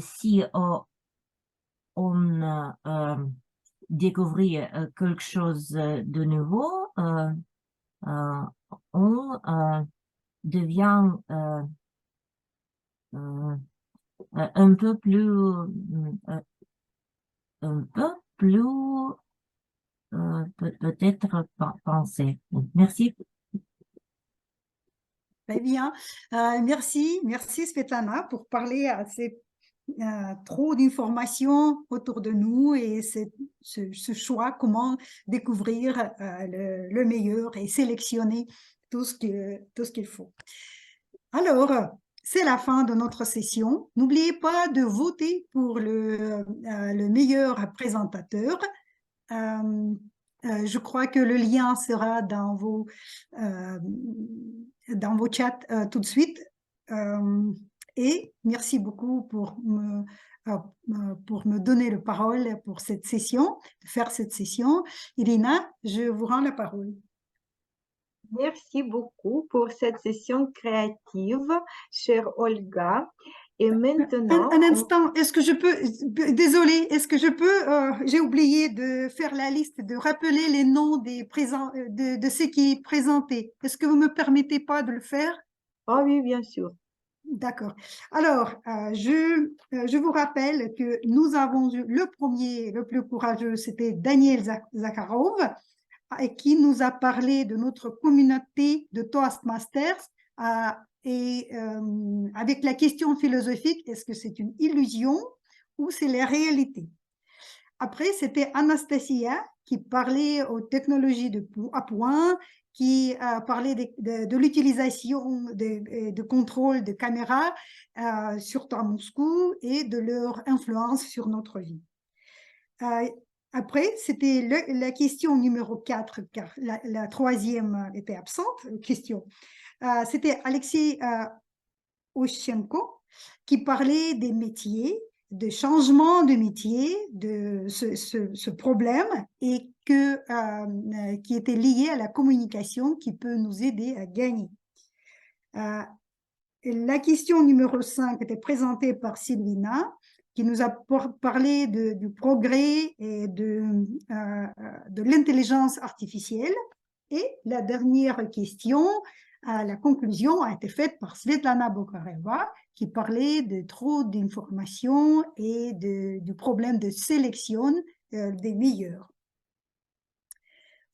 si on découvre quelque chose de nouveau, on devient un peu plus peut-être pensé. Merci. Très bien. Merci Svetlana pour parler à ces trop d'informations autour de nous et ce choix, comment découvrir le meilleur et sélectionner tout ce qu'il faut. Alors, c'est la fin de notre session. N'oubliez pas de voter pour le meilleur présentateur. Je crois que le lien sera dans vos chats tout de suite. Et merci beaucoup pour me donner la parole pour cette session, de faire cette session. Irina, je vous rends la parole. Merci beaucoup pour cette session créative, chère Olga. Et maintenant, Un instant, est-ce que je peux, désolée, est-ce que je peux, j'ai oublié de faire la liste, de rappeler les noms des présents, de ceux qui présentaient. Est-ce que vous me permettez pas de le faire? ah oui, bien sûr. D'accord. Alors, je vous rappelle que nous avons eu le premier, le plus courageux, c'était Daniel Zakharov, qui nous a parlé de notre communauté de Toastmasters et avec la question philosophique, est-ce que c'est une illusion ou c'est la réalité? Après, c'était Anastasia qui parlait aux technologies à point, qui parlait de l'utilisation de contrôle de caméras, surtout à Moscou, et de leur influence sur notre vie. Après, c'était la question numéro 4, car la troisième était absente, question. C'était Alexei Oschenko qui parlait des métiers, de changement de métier, de ce problème et qui était lié à la communication qui peut nous aider à gagner. La question numéro 5 était présentée par Sylvina, qui nous a parlé du progrès et de l'intelligence artificielle. Et la dernière question, la conclusion a été faite par Svetlana Bokareva, qui parlait de trop d'informations et du problème de sélection des meilleurs.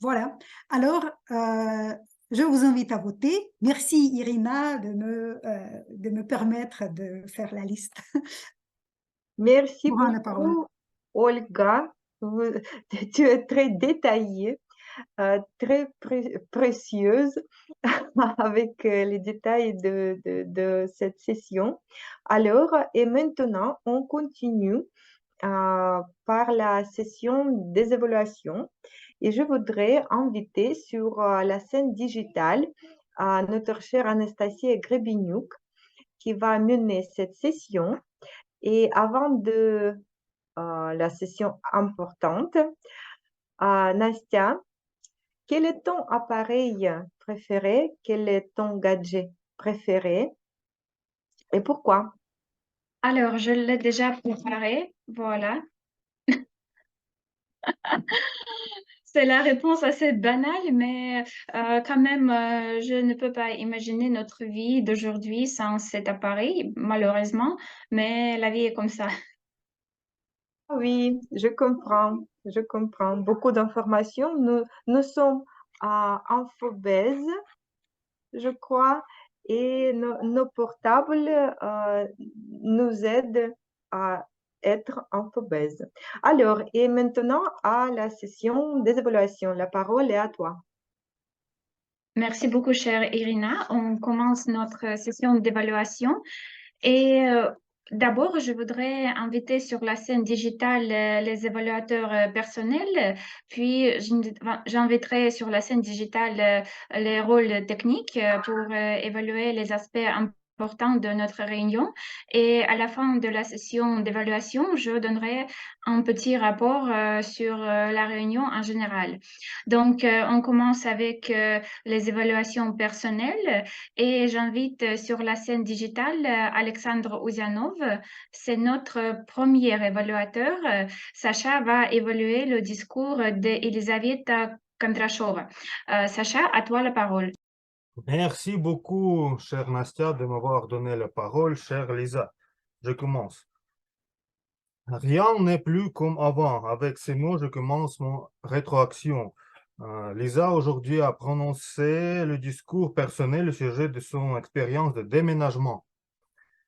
Voilà. Alors, je vous invite à voter. Merci Irina de me permettre de faire la liste. Merci Vous avez la parole. beaucoup, Olga. Tu es très détaillée, très précieuse avec les détails de cette session. Alors, et maintenant, on continue par la session des évaluations. Et je voudrais inviter sur la scène digitale notre chère Anastasia Grebiniuk qui va mener cette session. Et avant de la session importante, Nastia, quel est ton appareil préféré? Quel est ton gadget préféré? Et pourquoi? Alors, je l'ai déjà préparé, voilà. C'est la réponse assez banale, mais quand même, je ne peux pas imaginer notre vie d'aujourd'hui sans cet appareil, malheureusement, mais la vie est comme ça. Oui, je comprends, je comprends. Beaucoup d'informations. Nous sommes infobèses, je crois, et nos portables nous aident à être infobèses. Alors, et maintenant à la session des évaluations. La parole est à toi. Merci beaucoup, chère Irina. On commence notre session d'évaluation. Et d'abord, je voudrais inviter sur la scène digitale les évaluateurs personnels, puis j'inviterai sur la scène digitale les rôles techniques pour évaluer les aspects importants de notre réunion. Et à la fin de la session d'évaluation, je donnerai un petit rapport sur la réunion en général. Donc, on commence avec les évaluations personnelles. Et j'invite sur la scène digitale Alexandre Ouzianov. C'est notre premier évaluateur. Sacha va évaluer le discours d'Elisaveta Kondrashova. Sacha, à toi la parole. Merci beaucoup, chère Nastia, de m'avoir donné la parole, chère Lisa. Je commence. Rien n'est plus comme avant. Avec ces mots, je commence mon rétroaction. Lisa, aujourd'hui, a prononcé le discours personnel au sujet de son expérience de déménagement.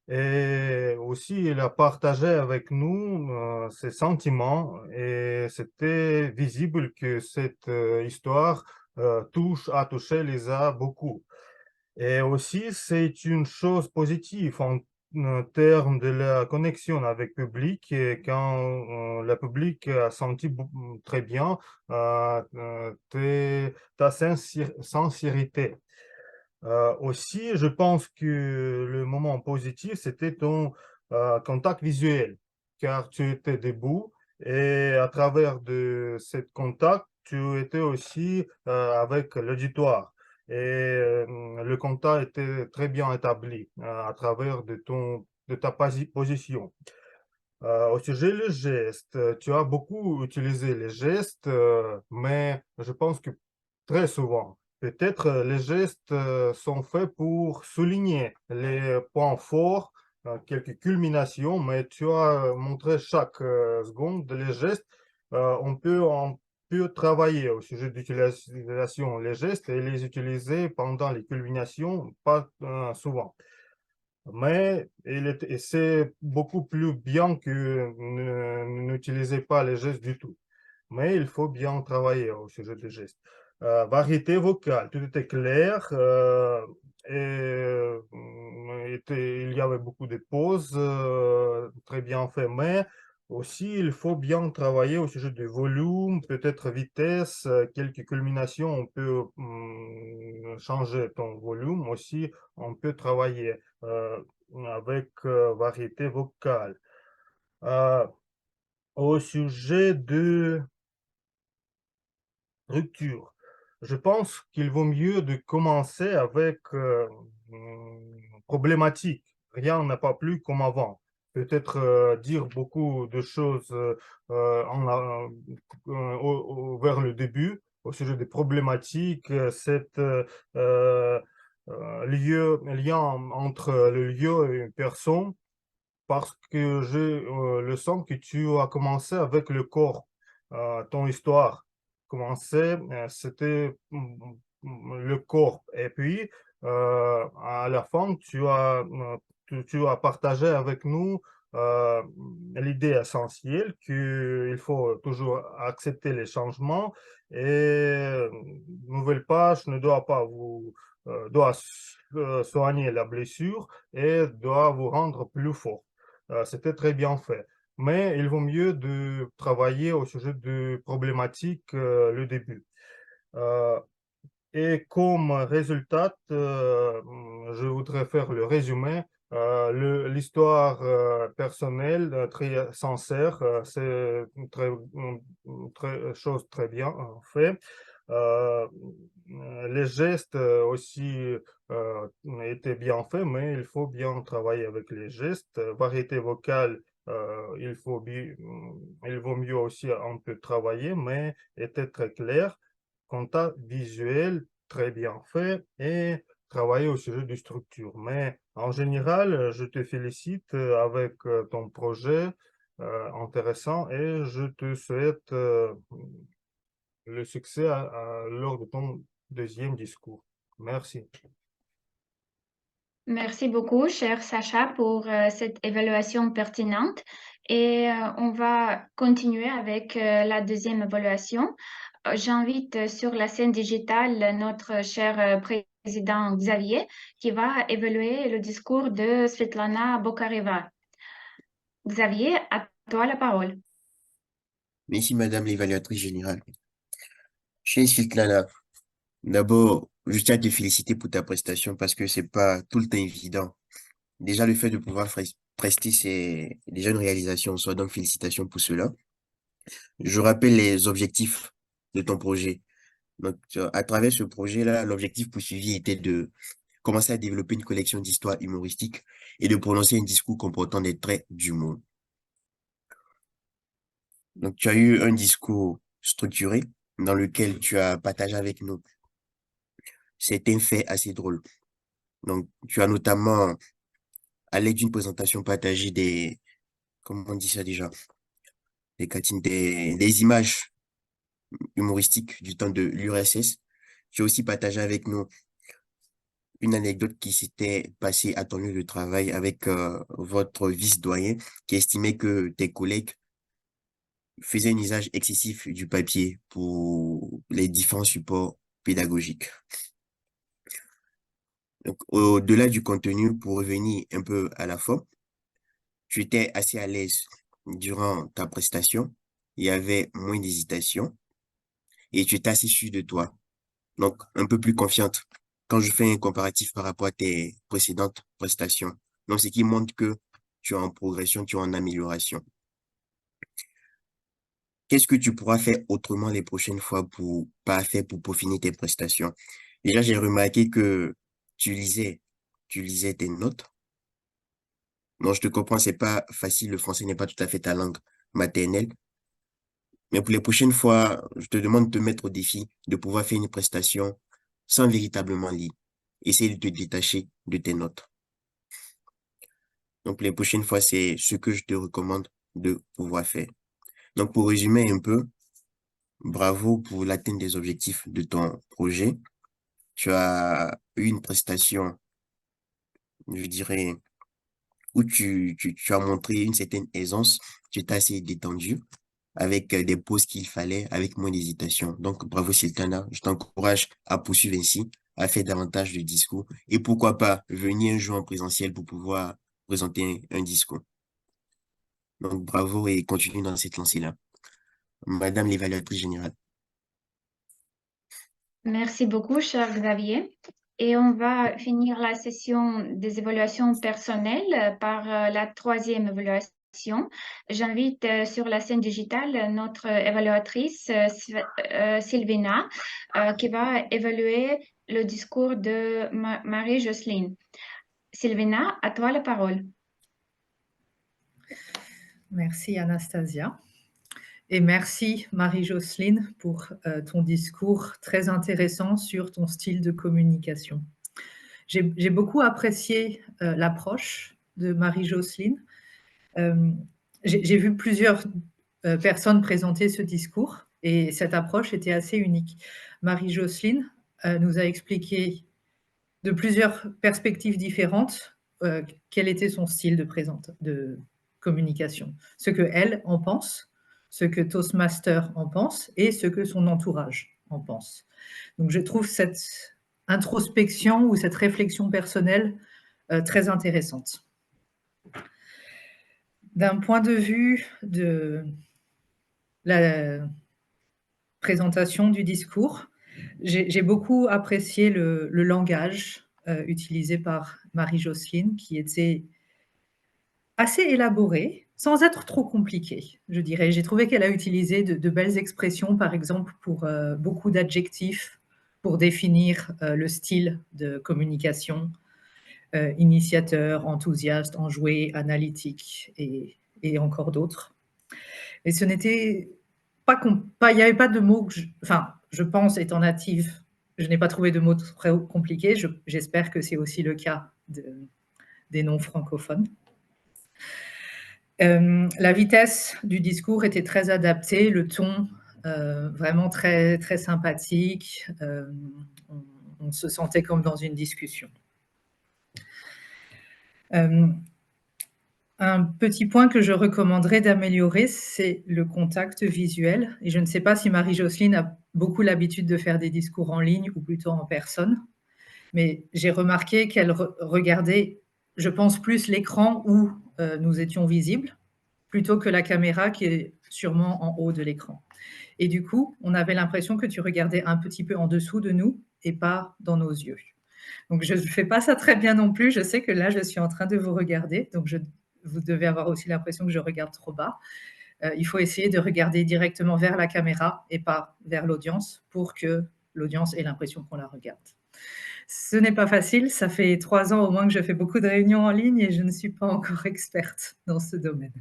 Et aussi, il a partagé avec nous ses sentiments et c'était visible que cette histoire a touché Lisa beaucoup. Et aussi, c'est une chose positive en termes de la connexion avec le public et quand le public a senti très bien ta sincérité. Aussi, je pense que le moment positif, c'était ton contact visuel, car tu étais debout et à travers de ce contact, tu étais aussi avec l'auditoire. Et le contact était très bien établi à travers de ton ta position. Au sujet des gestes, tu as beaucoup utilisé les gestes, mais je pense que très souvent, peut-être les gestes sont faits pour souligner les points forts, quelques culminations, mais tu as montré chaque seconde les gestes. On peut travailler au sujet d'utilisation les gestes et les utiliser pendant les culminations, pas souvent. Mais et c'est beaucoup plus bien que n'utilisez pas les gestes du tout. Mais il faut bien travailler au sujet des gestes. Variété vocale, tout était clair. Il y avait beaucoup de pauses, très bien fait. Mais aussi, il faut bien travailler au sujet du volume, peut-être vitesse, quelques culminations. On peut changer ton volume aussi. On peut travailler avec variété vocale. Au sujet de rupture, je pense qu'il vaut mieux de commencer avec problématique. Rien n'a pas plus comme avant. Peut-être dire beaucoup de choses vers le début au sujet des problématiques, cet lien entre le lieu et une personne, parce que j'ai le sens que tu as commencé avec le corps, ton histoire. C'était le corps. Et puis, à la fin, tu as partagé avec nous euh, l'idée essentielle qu'il faut toujours accepter les changements et nouvelle page ne doit pas doit soigner la blessure et doit vous rendre plus fort. C'était très bien fait. Mais il vaut mieux de travailler au sujet de problématiques le début. Et comme résultat, je voudrais faire le résumé. L'histoire personnelle, très sincère, c'est une chose très bien fait. Euh, les gestes aussi étaient bien faits, mais il faut bien travailler avec les gestes. Variété vocale, il vaut mieux aussi un peu travailler, mais était très clair. Contact visuel, très bien fait, et travailler au sujet de structure. Mais en général, je te félicite avec ton projet intéressant et je te souhaite le succès lors de ton deuxième discours. Merci. Merci beaucoup, cher Sacha, pour cette évaluation pertinente. Et on va continuer avec la deuxième évaluation. J'invite sur la scène digitale notre cher président Xavier qui va évaluer le discours de Svetlana Bokareva. Xavier, à toi la parole. Merci, Madame l'évaluatrice générale. Chère Svetlana, d'abord, je tiens à te féliciter pour ta prestation parce que c'est pas tout le temps évident. Déjà, le fait de pouvoir prester, c'est déjà une réalisation en soi, donc félicitations pour cela. Je rappelle les objectifs de ton projet. Donc, à travers ce projet-là, l'objectif poursuivi était de commencer à développer une collection d'histoires humoristiques et de prononcer un discours comportant des traits d'humour. Donc, tu as eu un discours structuré dans lequel tu as partagé avec nous certains faits assez drôles. Donc, tu as notamment, à l'aide d'une présentation partagée comment on dit ça déjà, des images humoristiques du temps de l'URSS. Tu as aussi partagé avec nous une anecdote qui s'était passée à ton lieu de travail avec votre vice-doyen qui estimait que tes collègues faisaient un usage excessif du papier pour les différents supports pédagogiques. Donc, au-delà du contenu, pour revenir un peu à la forme, tu étais assez à l'aise durant ta prestation, il y avait moins d'hésitation et tu étais assez sûr de toi, donc un peu plus confiante quand je fais un comparatif par rapport à tes précédentes prestations. Donc, ce qui montre que tu es en progression, tu es en amélioration. Qu'est-ce que tu pourras faire autrement les prochaines fois pour peaufiner tes prestations? Déjà, j'ai remarqué que tu lisais tes notes Non, je te comprends, c'est pas facile, le français n'est pas tout à fait ta langue maternelle. Mais pour les prochaines fois, je te demande de te mettre au défi de pouvoir faire une prestation sans véritablement lire. Essaye de te détacher de tes notes. Donc, les prochaines fois, c'est ce que je te recommande de pouvoir faire. Donc, pour résumer un peu, bravo pour l'atteinte des objectifs de ton projet. Tu as eu une prestation, je dirais, où tu as montré une certaine aisance. Tu étais assez détendu, avec des pauses qu'il fallait, avec moins d'hésitation. Donc, bravo, Sultana. Je t'encourage à poursuivre ainsi, à faire davantage de discours et pourquoi pas venir un jour en présentiel pour pouvoir présenter un discours. Donc, bravo et continue dans cette lancée-là. Madame l'évaluatrice générale. Merci beaucoup, cher Xavier. Et on va finir la session des évaluations personnelles par la troisième évaluation. J'invite sur la scène digitale notre évaluatrice Sylvina qui va évaluer le discours de Marie-Jocelyne. Sylvina, à toi la parole. Merci Anastasia. Et merci Marie-Jocelyne pour ton discours très intéressant sur ton style de communication. J'ai beaucoup apprécié l'approche de Marie-Jocelyne. J'ai vu plusieurs personnes présenter ce discours et cette approche était assez unique. Marie-Jocelyne nous a expliqué de plusieurs perspectives différentes quel était son style de communication, ce qu'elle en pense, ce que Toastmaster en pense et ce que son entourage en pense. Donc je trouve cette introspection ou cette réflexion personnelle très intéressante. D'un point de vue de la présentation du discours, j'ai beaucoup apprécié le langage utilisé par Marie-Jocelyne, qui était assez élaboré, sans être trop compliqué, je dirais. J'ai trouvé qu'elle a utilisé de belles expressions, par exemple, pour beaucoup d'adjectifs, pour définir le style de communication, initiateur, enthousiaste, enjoué, analytique et encore d'autres. Et ce n'était pas, il n'y avait pas de mots que je pense, étant native, je n'ai pas trouvé de mots très compliqués. J'espère que c'est aussi le cas des non-francophones. La vitesse du discours était très adaptée, le ton vraiment très, très sympathique. On se sentait comme dans une discussion. Un petit point que je recommanderais d'améliorer, c'est le contact visuel. Et je ne sais pas si Marie-Jocelyne a beaucoup l'habitude de faire des discours en ligne ou plutôt en personne, mais j'ai remarqué qu'elle regardait, je pense, plus l'écran où nous étions visibles, plutôt que la caméra qui est sûrement en haut de l'écran. Et du coup, on avait l'impression que tu regardais un petit peu en dessous de nous et pas dans nos yeux. Donc, je ne fais pas ça très bien non plus. Je sais que là, je suis en train de vous regarder, donc vous devez avoir aussi l'impression que je regarde trop bas. Il faut essayer de regarder directement vers la caméra et pas vers l'audience pour que l'audience ait l'impression qu'on la regarde. Ce n'est pas facile, ça fait 3 ans au moins que je fais beaucoup de réunions en ligne et je ne suis pas encore experte dans ce domaine.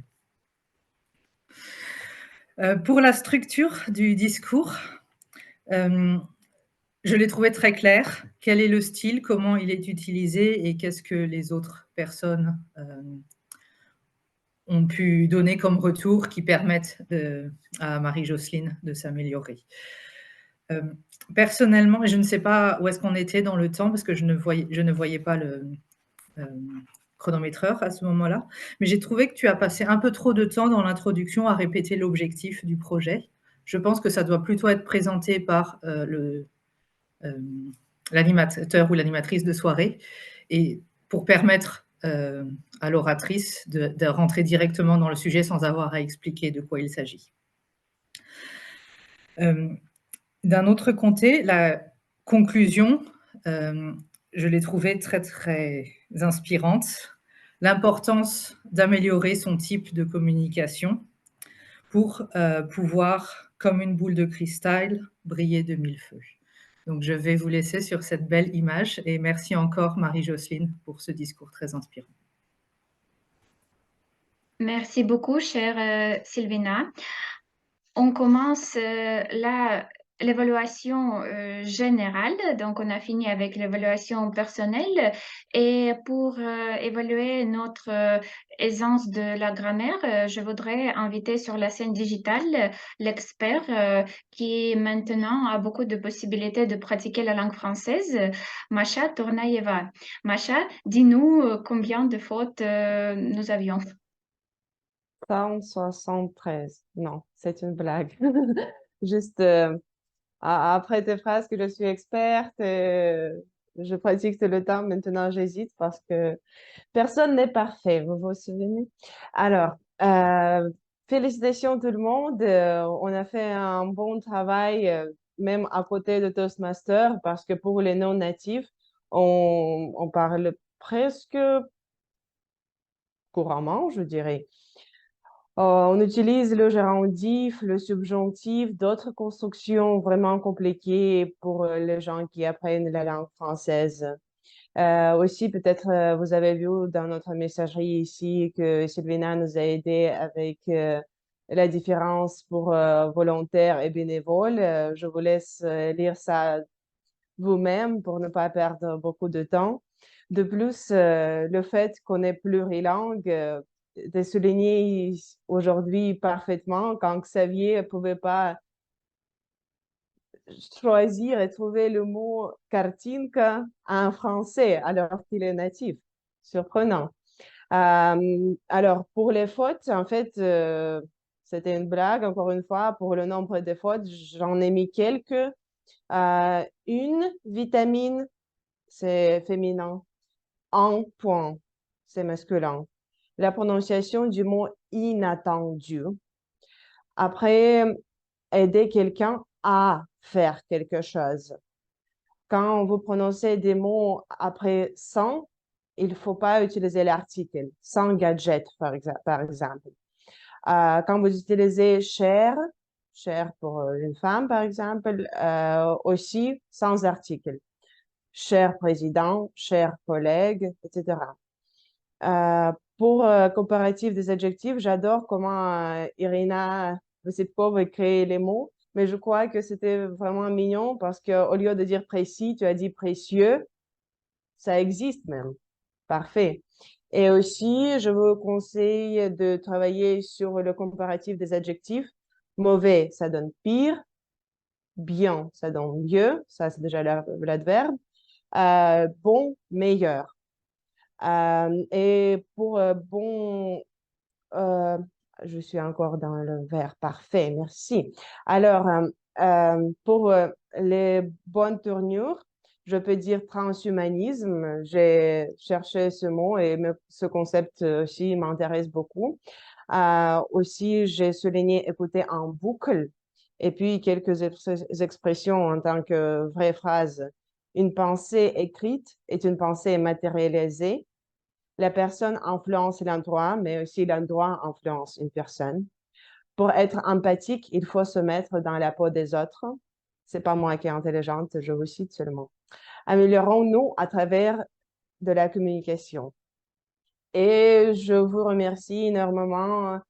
Pour la structure du discours, je l'ai trouvé très clair. Quel est le style, comment il est utilisé et qu'est-ce que les autres personnes ont pu donner comme retour qui permettent à Marie-Jocelyne de s'améliorer. Personnellement, je ne sais pas où est-ce qu'on était dans le temps parce que je ne voyais pas le chronométreur à ce moment-là, mais j'ai trouvé que tu as passé un peu trop de temps dans l'introduction à répéter l'objectif du projet. Je pense que ça doit plutôt être présenté par l'animateur ou l'animatrice de soirée et pour permettre à l'oratrice de rentrer directement dans le sujet sans avoir à expliquer de quoi il s'agit. D'un autre côté, la conclusion, je l'ai trouvée très, très inspirante. L'importance d'améliorer son type de communication pour pouvoir, comme une boule de cristal, briller de mille feux. Donc, je vais vous laisser sur cette belle image et merci encore Marie-Jocelyne pour ce discours très inspirant. Merci beaucoup, chère Sylvina. On commence l'évaluation générale, donc on a fini avec l'évaluation personnelle. Et pour évaluer notre aisance de la grammaire, je voudrais inviter sur la scène digitale l'expert qui maintenant a beaucoup de possibilités de pratiquer la langue française, Masha Tornaeva. Masha, dis-nous combien de fautes nous avions. 173. Non, c'est une blague. Juste après tes phrases que je suis experte, je pratique tout le temps. Maintenant, j'hésite parce que personne n'est parfait. Vous vous souvenez? Alors, félicitations tout le monde. On a fait un bon travail, même à côté de Toastmaster, parce que pour les non-natifs, on parle presque couramment, je dirais. On utilise le gérondif, le subjonctif, d'autres constructions vraiment compliquées pour les gens qui apprennent la langue française. Aussi, peut-être vous avez vu dans notre messagerie ici que Sylvina nous a aidé avec la différence pour volontaire et bénévole. Je vous laisse lire ça vous-même pour ne pas perdre beaucoup de temps. De plus, le fait qu'on est plurilingue, de souligner aujourd'hui parfaitement quand Xavier ne pouvait pas choisir et trouver le mot kartinka en français alors qu'il est natif. Surprenant. Alors, pour les fautes, en fait, c'était une blague, encore une fois. Pour le nombre de fautes, j'en ai mis quelques. Une vitamine, c'est féminin. Un point, c'est masculin. La prononciation du mot inattendu. Après, aider quelqu'un à faire quelque chose. Quand vous prononcez des mots après sans, il ne faut pas utiliser l'article. Sans gadget, par exemple. Quand vous utilisez cher pour une femme, par exemple, aussi sans article. Cher président, cher collègue, etc. Pour comparatif des adjectifs, j'adore comment Irina Vesipkova crée les mots, mais je crois que c'était vraiment mignon parce qu'au lieu de dire précis, tu as dit précieux. Ça existe même. Parfait. Et aussi, je vous conseille de travailler sur le comparatif des adjectifs. Mauvais, ça donne pire. Bien, ça donne mieux. Ça, c'est déjà l'adverbe. Bon, meilleur. Et pour bon, je suis encore dans le verbe parfait, merci. Alors, pour les bonnes tournures, je peux dire transhumanisme. J'ai cherché ce mot et ce concept aussi m'intéresse beaucoup. Aussi, j'ai souligné écouter en boucle et puis quelques expressions en tant que vraie phrase. Une pensée écrite est une pensée matérialisée. La personne influence l'endroit, mais aussi l'endroit influence une personne. Pour être empathique, il faut se mettre dans la peau des autres. C'est pas moi qui est intelligente, je vous cite seulement. Améliorons-nous à travers de la communication. Et je vous remercie énormément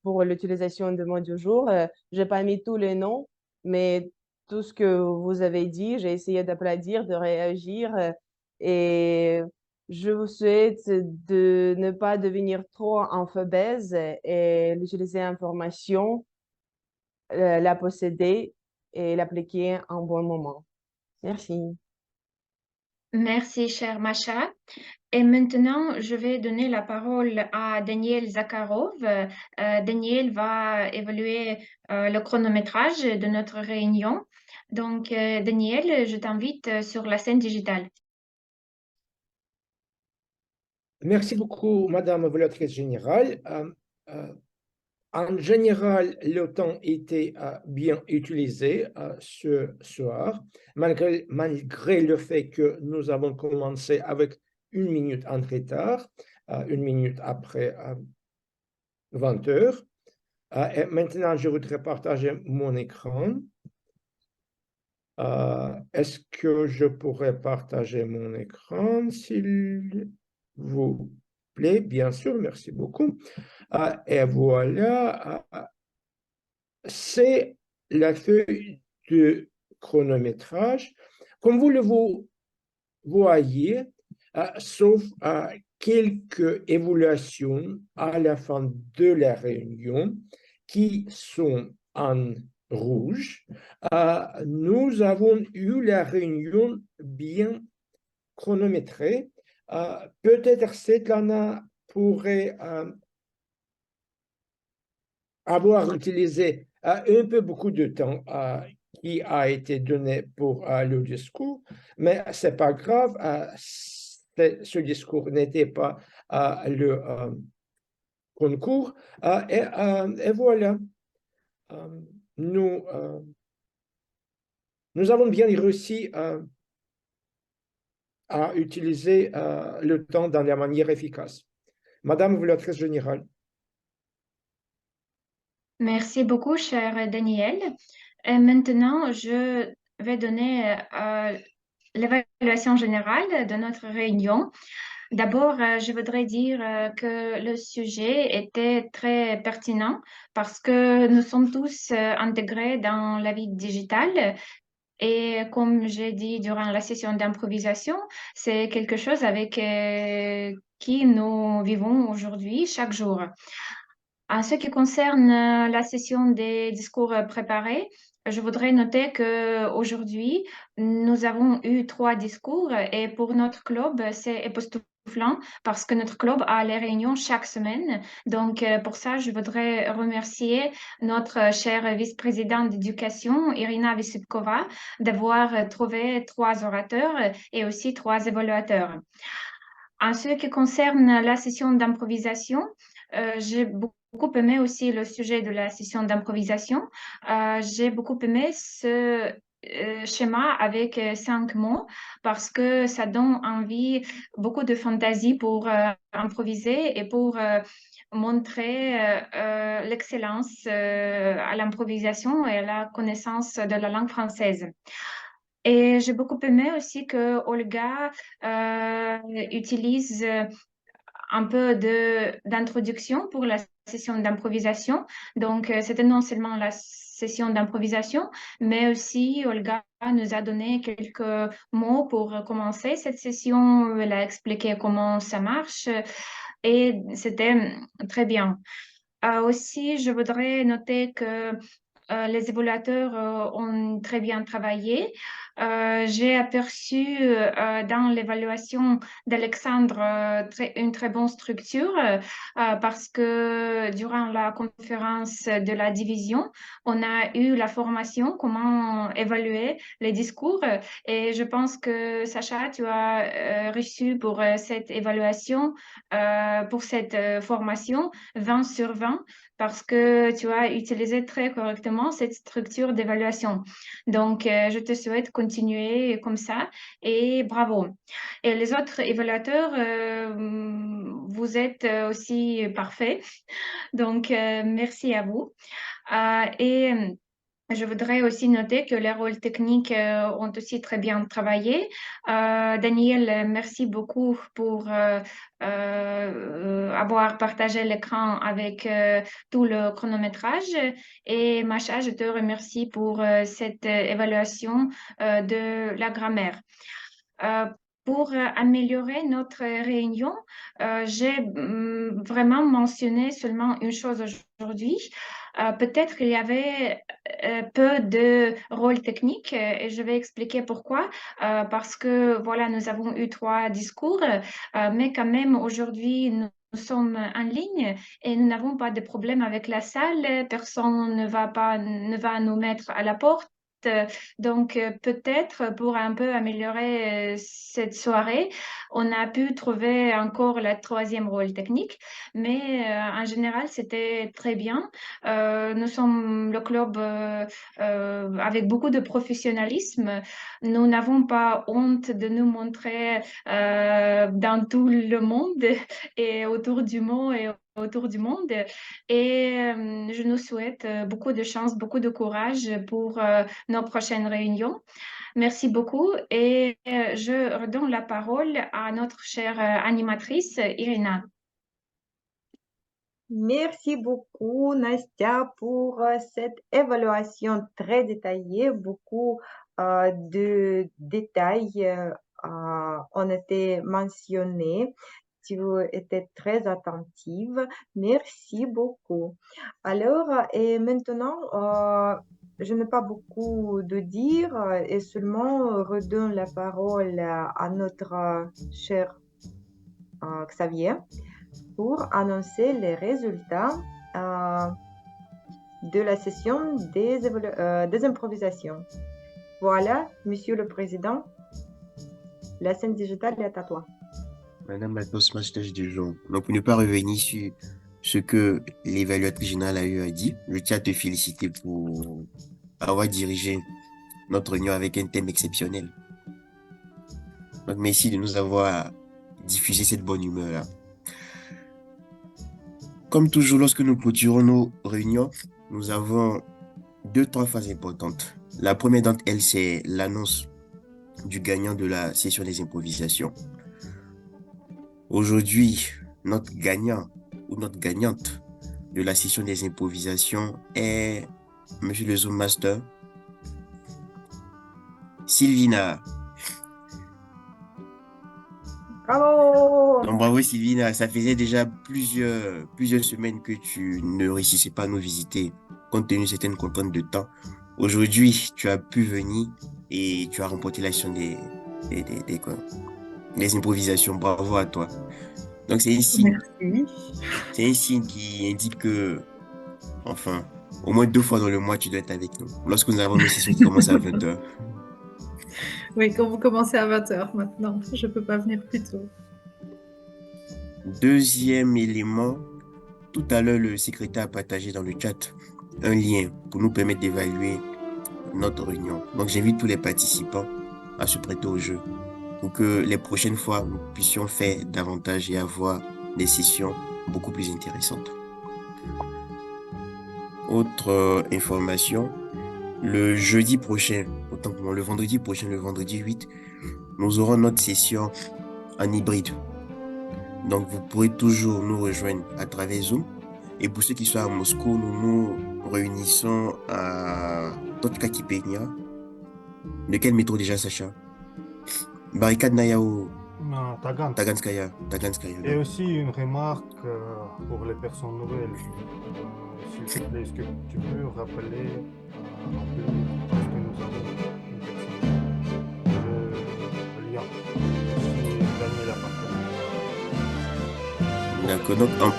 pour l'utilisation de mots du jour. J'ai pas mis tous les noms, mais tout ce que vous avez dit, j'ai essayé d'applaudir, de réagir et je vous souhaite de ne pas devenir trop infobèse et d'utiliser l'information, la posséder et l'appliquer en bon moment. Merci. Merci, chère Masha. Et maintenant, je vais donner la parole à Daniel Zakharov. Daniel va évaluer le chronométrage de notre réunion. Donc, Daniel, je t'invite sur la scène digitale. Merci beaucoup, Madame la Volatrice générale. En général, le temps était bien utilisé ce soir, malgré le fait que nous avons commencé avec 1 minute en retard, 1 minute après 20 heures. Et maintenant, je voudrais partager mon écran. Est-ce que je pourrais partager mon écran, s'il vous plaît, bien sûr, merci beaucoup. Et voilà, c'est la feuille de chronométrage. Comme vous le voyez, sauf quelques évaluations à la fin de la réunion qui sont en rouge, nous avons eu la réunion bien chronométrée. Peut-être Svetlana pourrait avoir utilisé un peu beaucoup de temps qui a été donné pour le discours, mais ce n'est pas grave, ce discours n'était pas le concours, et voilà. Nous avons bien réussi à utiliser le temps dans la manière efficace. Madame l'évaluatrice générale. Merci beaucoup, cher Daniel. Et maintenant, je vais donner l'évaluation générale de notre réunion. D'abord, je voudrais dire que le sujet était très pertinent parce que nous sommes tous intégrés dans la vie digitale. Et comme j'ai dit durant la session d'improvisation, c'est quelque chose avec qui nous vivons aujourd'hui, chaque jour. En ce qui concerne la session des discours préparés, je voudrais noter qu'aujourd'hui, nous avons eu 3 discours et pour notre club, c'est époustouflant parce que notre club a les réunions chaque semaine. Donc, pour ça, je voudrais remercier notre chère vice-présidente d'éducation, Irina Vysupkova, d'avoir trouvé 3 orateurs et aussi 3 évaluateurs. En ce qui concerne la session d'improvisation, j'ai beaucoup aimé aussi le sujet de la session d'improvisation. J'ai beaucoup aimé ce schéma avec 5 mots parce que ça donne envie, beaucoup de fantaisie pour improviser et pour montrer l'excellence à l'improvisation et à la connaissance de la langue française. Et j'ai beaucoup aimé aussi que Olga utilise un peu d'introduction pour la session d'improvisation. Donc, c'était non seulement la session d'improvisation, mais aussi Olga nous a donné quelques mots pour commencer cette session. Elle a expliqué comment ça marche et c'était très bien. Aussi, je voudrais noter que les évaluateurs ont très bien travaillé. J'ai aperçu dans l'évaluation d'Alexandre une très bonne structure parce que durant la conférence de la division, on a eu la formation comment évaluer les discours et je pense que Sacha, tu as reçu pour cette évaluation, pour cette formation 20 sur 20 parce que tu as utilisé très correctement cette structure d'évaluation. Donc, je te souhaite continuer comme ça et bravo. Et les autres évaluateurs, vous êtes aussi parfaits. Donc, merci à vous. Et je voudrais aussi noter que les rôles techniques ont aussi très bien travaillé. Daniel, merci beaucoup pour avoir partagé l'écran avec tout le chronométrage. Et Macha, je te remercie pour cette évaluation de la grammaire. Pour améliorer notre réunion, j'ai vraiment mentionné seulement une chose aujourd'hui. Peut-être qu'il y avait peu de rôle technique et je vais expliquer pourquoi. Parce que voilà, nous avons eu 3 discours, mais quand même aujourd'hui, nous sommes en ligne et nous n'avons pas de problème avec la salle. Personne ne va nous mettre à la porte. Donc, peut-être pour un peu améliorer cette soirée, on a pu trouver encore le 3e rôle technique, mais en général, c'était très bien. Nous sommes le club avec beaucoup de professionnalisme. Nous n'avons pas honte de nous montrer dans tout le monde et autour du monde et je nous souhaite beaucoup de chance, beaucoup de courage pour nos prochaines réunions. Merci beaucoup et je redonne la parole à notre chère animatrice Irina. Merci beaucoup, Nastia, pour cette évaluation très détaillée. Beaucoup de détails ont été mentionnés. Tu étais très attentive. Merci beaucoup. Alors, et maintenant, je n'ai pas beaucoup de dire et seulement redonne la parole à notre cher Xavier pour annoncer les résultats de la session des improvisations. Voilà, Monsieur le Président, la scène digitale est à toi. Madame la Toastmaster du jour, donc pour ne pas revenir sur ce que l'évaluatrice générale a eu à dire, je tiens à te féliciter pour avoir dirigé notre réunion avec un thème exceptionnel. Donc merci de nous avoir diffusé cette bonne humeur-là. Comme toujours, lorsque nous clôturons nos réunions, nous avons 2-3 phases importantes. La première d'entre elles, c'est l'annonce du gagnant de la session des improvisations. Aujourd'hui, notre gagnant ou notre gagnante de la session des improvisations est Monsieur le Zoom Master, Sylvina. Bravo! Donc, bravo Sylvina, ça faisait déjà plusieurs semaines que tu ne réussissais pas à nous visiter compte tenu de certaines contraintes de temps. Aujourd'hui, tu as pu venir et tu as remporté la session des improvisations. Bravo à toi. Donc c'est un signe. Merci. C'est un signe qui indique que, enfin, au moins 2 fois dans le mois, tu dois être avec nous. Lorsque nous avons nos sessions qui commencent à 20h. Oui, quand vous commencez à 20h maintenant, je ne peux pas venir plus tôt. Deuxième élément, tout à l'heure, le secrétaire a partagé dans le chat un lien pour nous permettre d'évaluer notre réunion. Donc, j'invite tous les participants à se prêter au jeu pour que les prochaines fois, nous puissions faire davantage et avoir des sessions beaucoup plus intéressantes. Autre information, le jeudi prochain, autant que le vendredi prochain, le vendredi 8, nous aurons notre session en hybride. Donc, vous pourrez toujours nous rejoindre à travers Zoom. Et pour ceux qui sont à Moscou, nous nous réunissons à Tochka-Kipenia. De quel métro déjà, Sacha? Barricade Nayao. Non, Tagansk. Taganskaya. Et aussi une remarque pour les personnes nouvelles. S'il te plaît, est-ce que tu peux rappeler un peu parce que nous avons une personne le lien. Si Daniel a partagé. D'accord.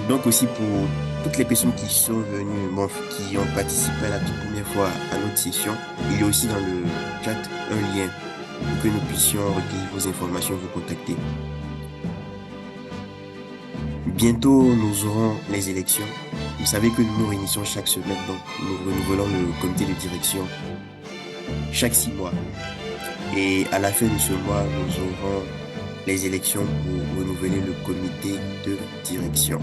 Donc aussi pour toutes les personnes qui sont venues, qui ont participé à la toute première fois à notre session, il y a aussi dans le chat un lien pour que nous puissions recueillir vos informations et vous contacter. Bientôt, nous aurons les élections. Vous savez que nous nous réunissons chaque semaine, donc nous renouvelons le comité de direction chaque 6 mois. Et à la fin de ce mois, nous aurons les élections pour renouveler le comité de direction.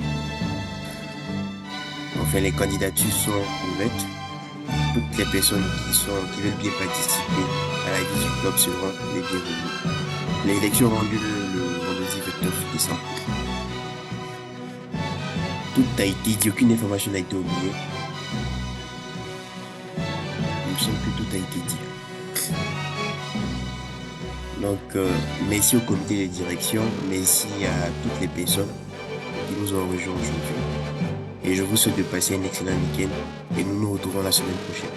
Enfin, les candidatures sont ouvertes. Toutes les personnes qui veulent bien participer à la vie du club seront les bienvenues. Les élections auront lieu le vendredi 29 décembre. Tout a été dit, aucune information n'a été oubliée. Il me semble que tout a été dit. Donc, merci au comité de direction, merci à toutes les personnes qui nous ont rejoints aujourd'hui. Et je vous souhaite de passer un excellent week-end et nous nous retrouvons la semaine prochaine.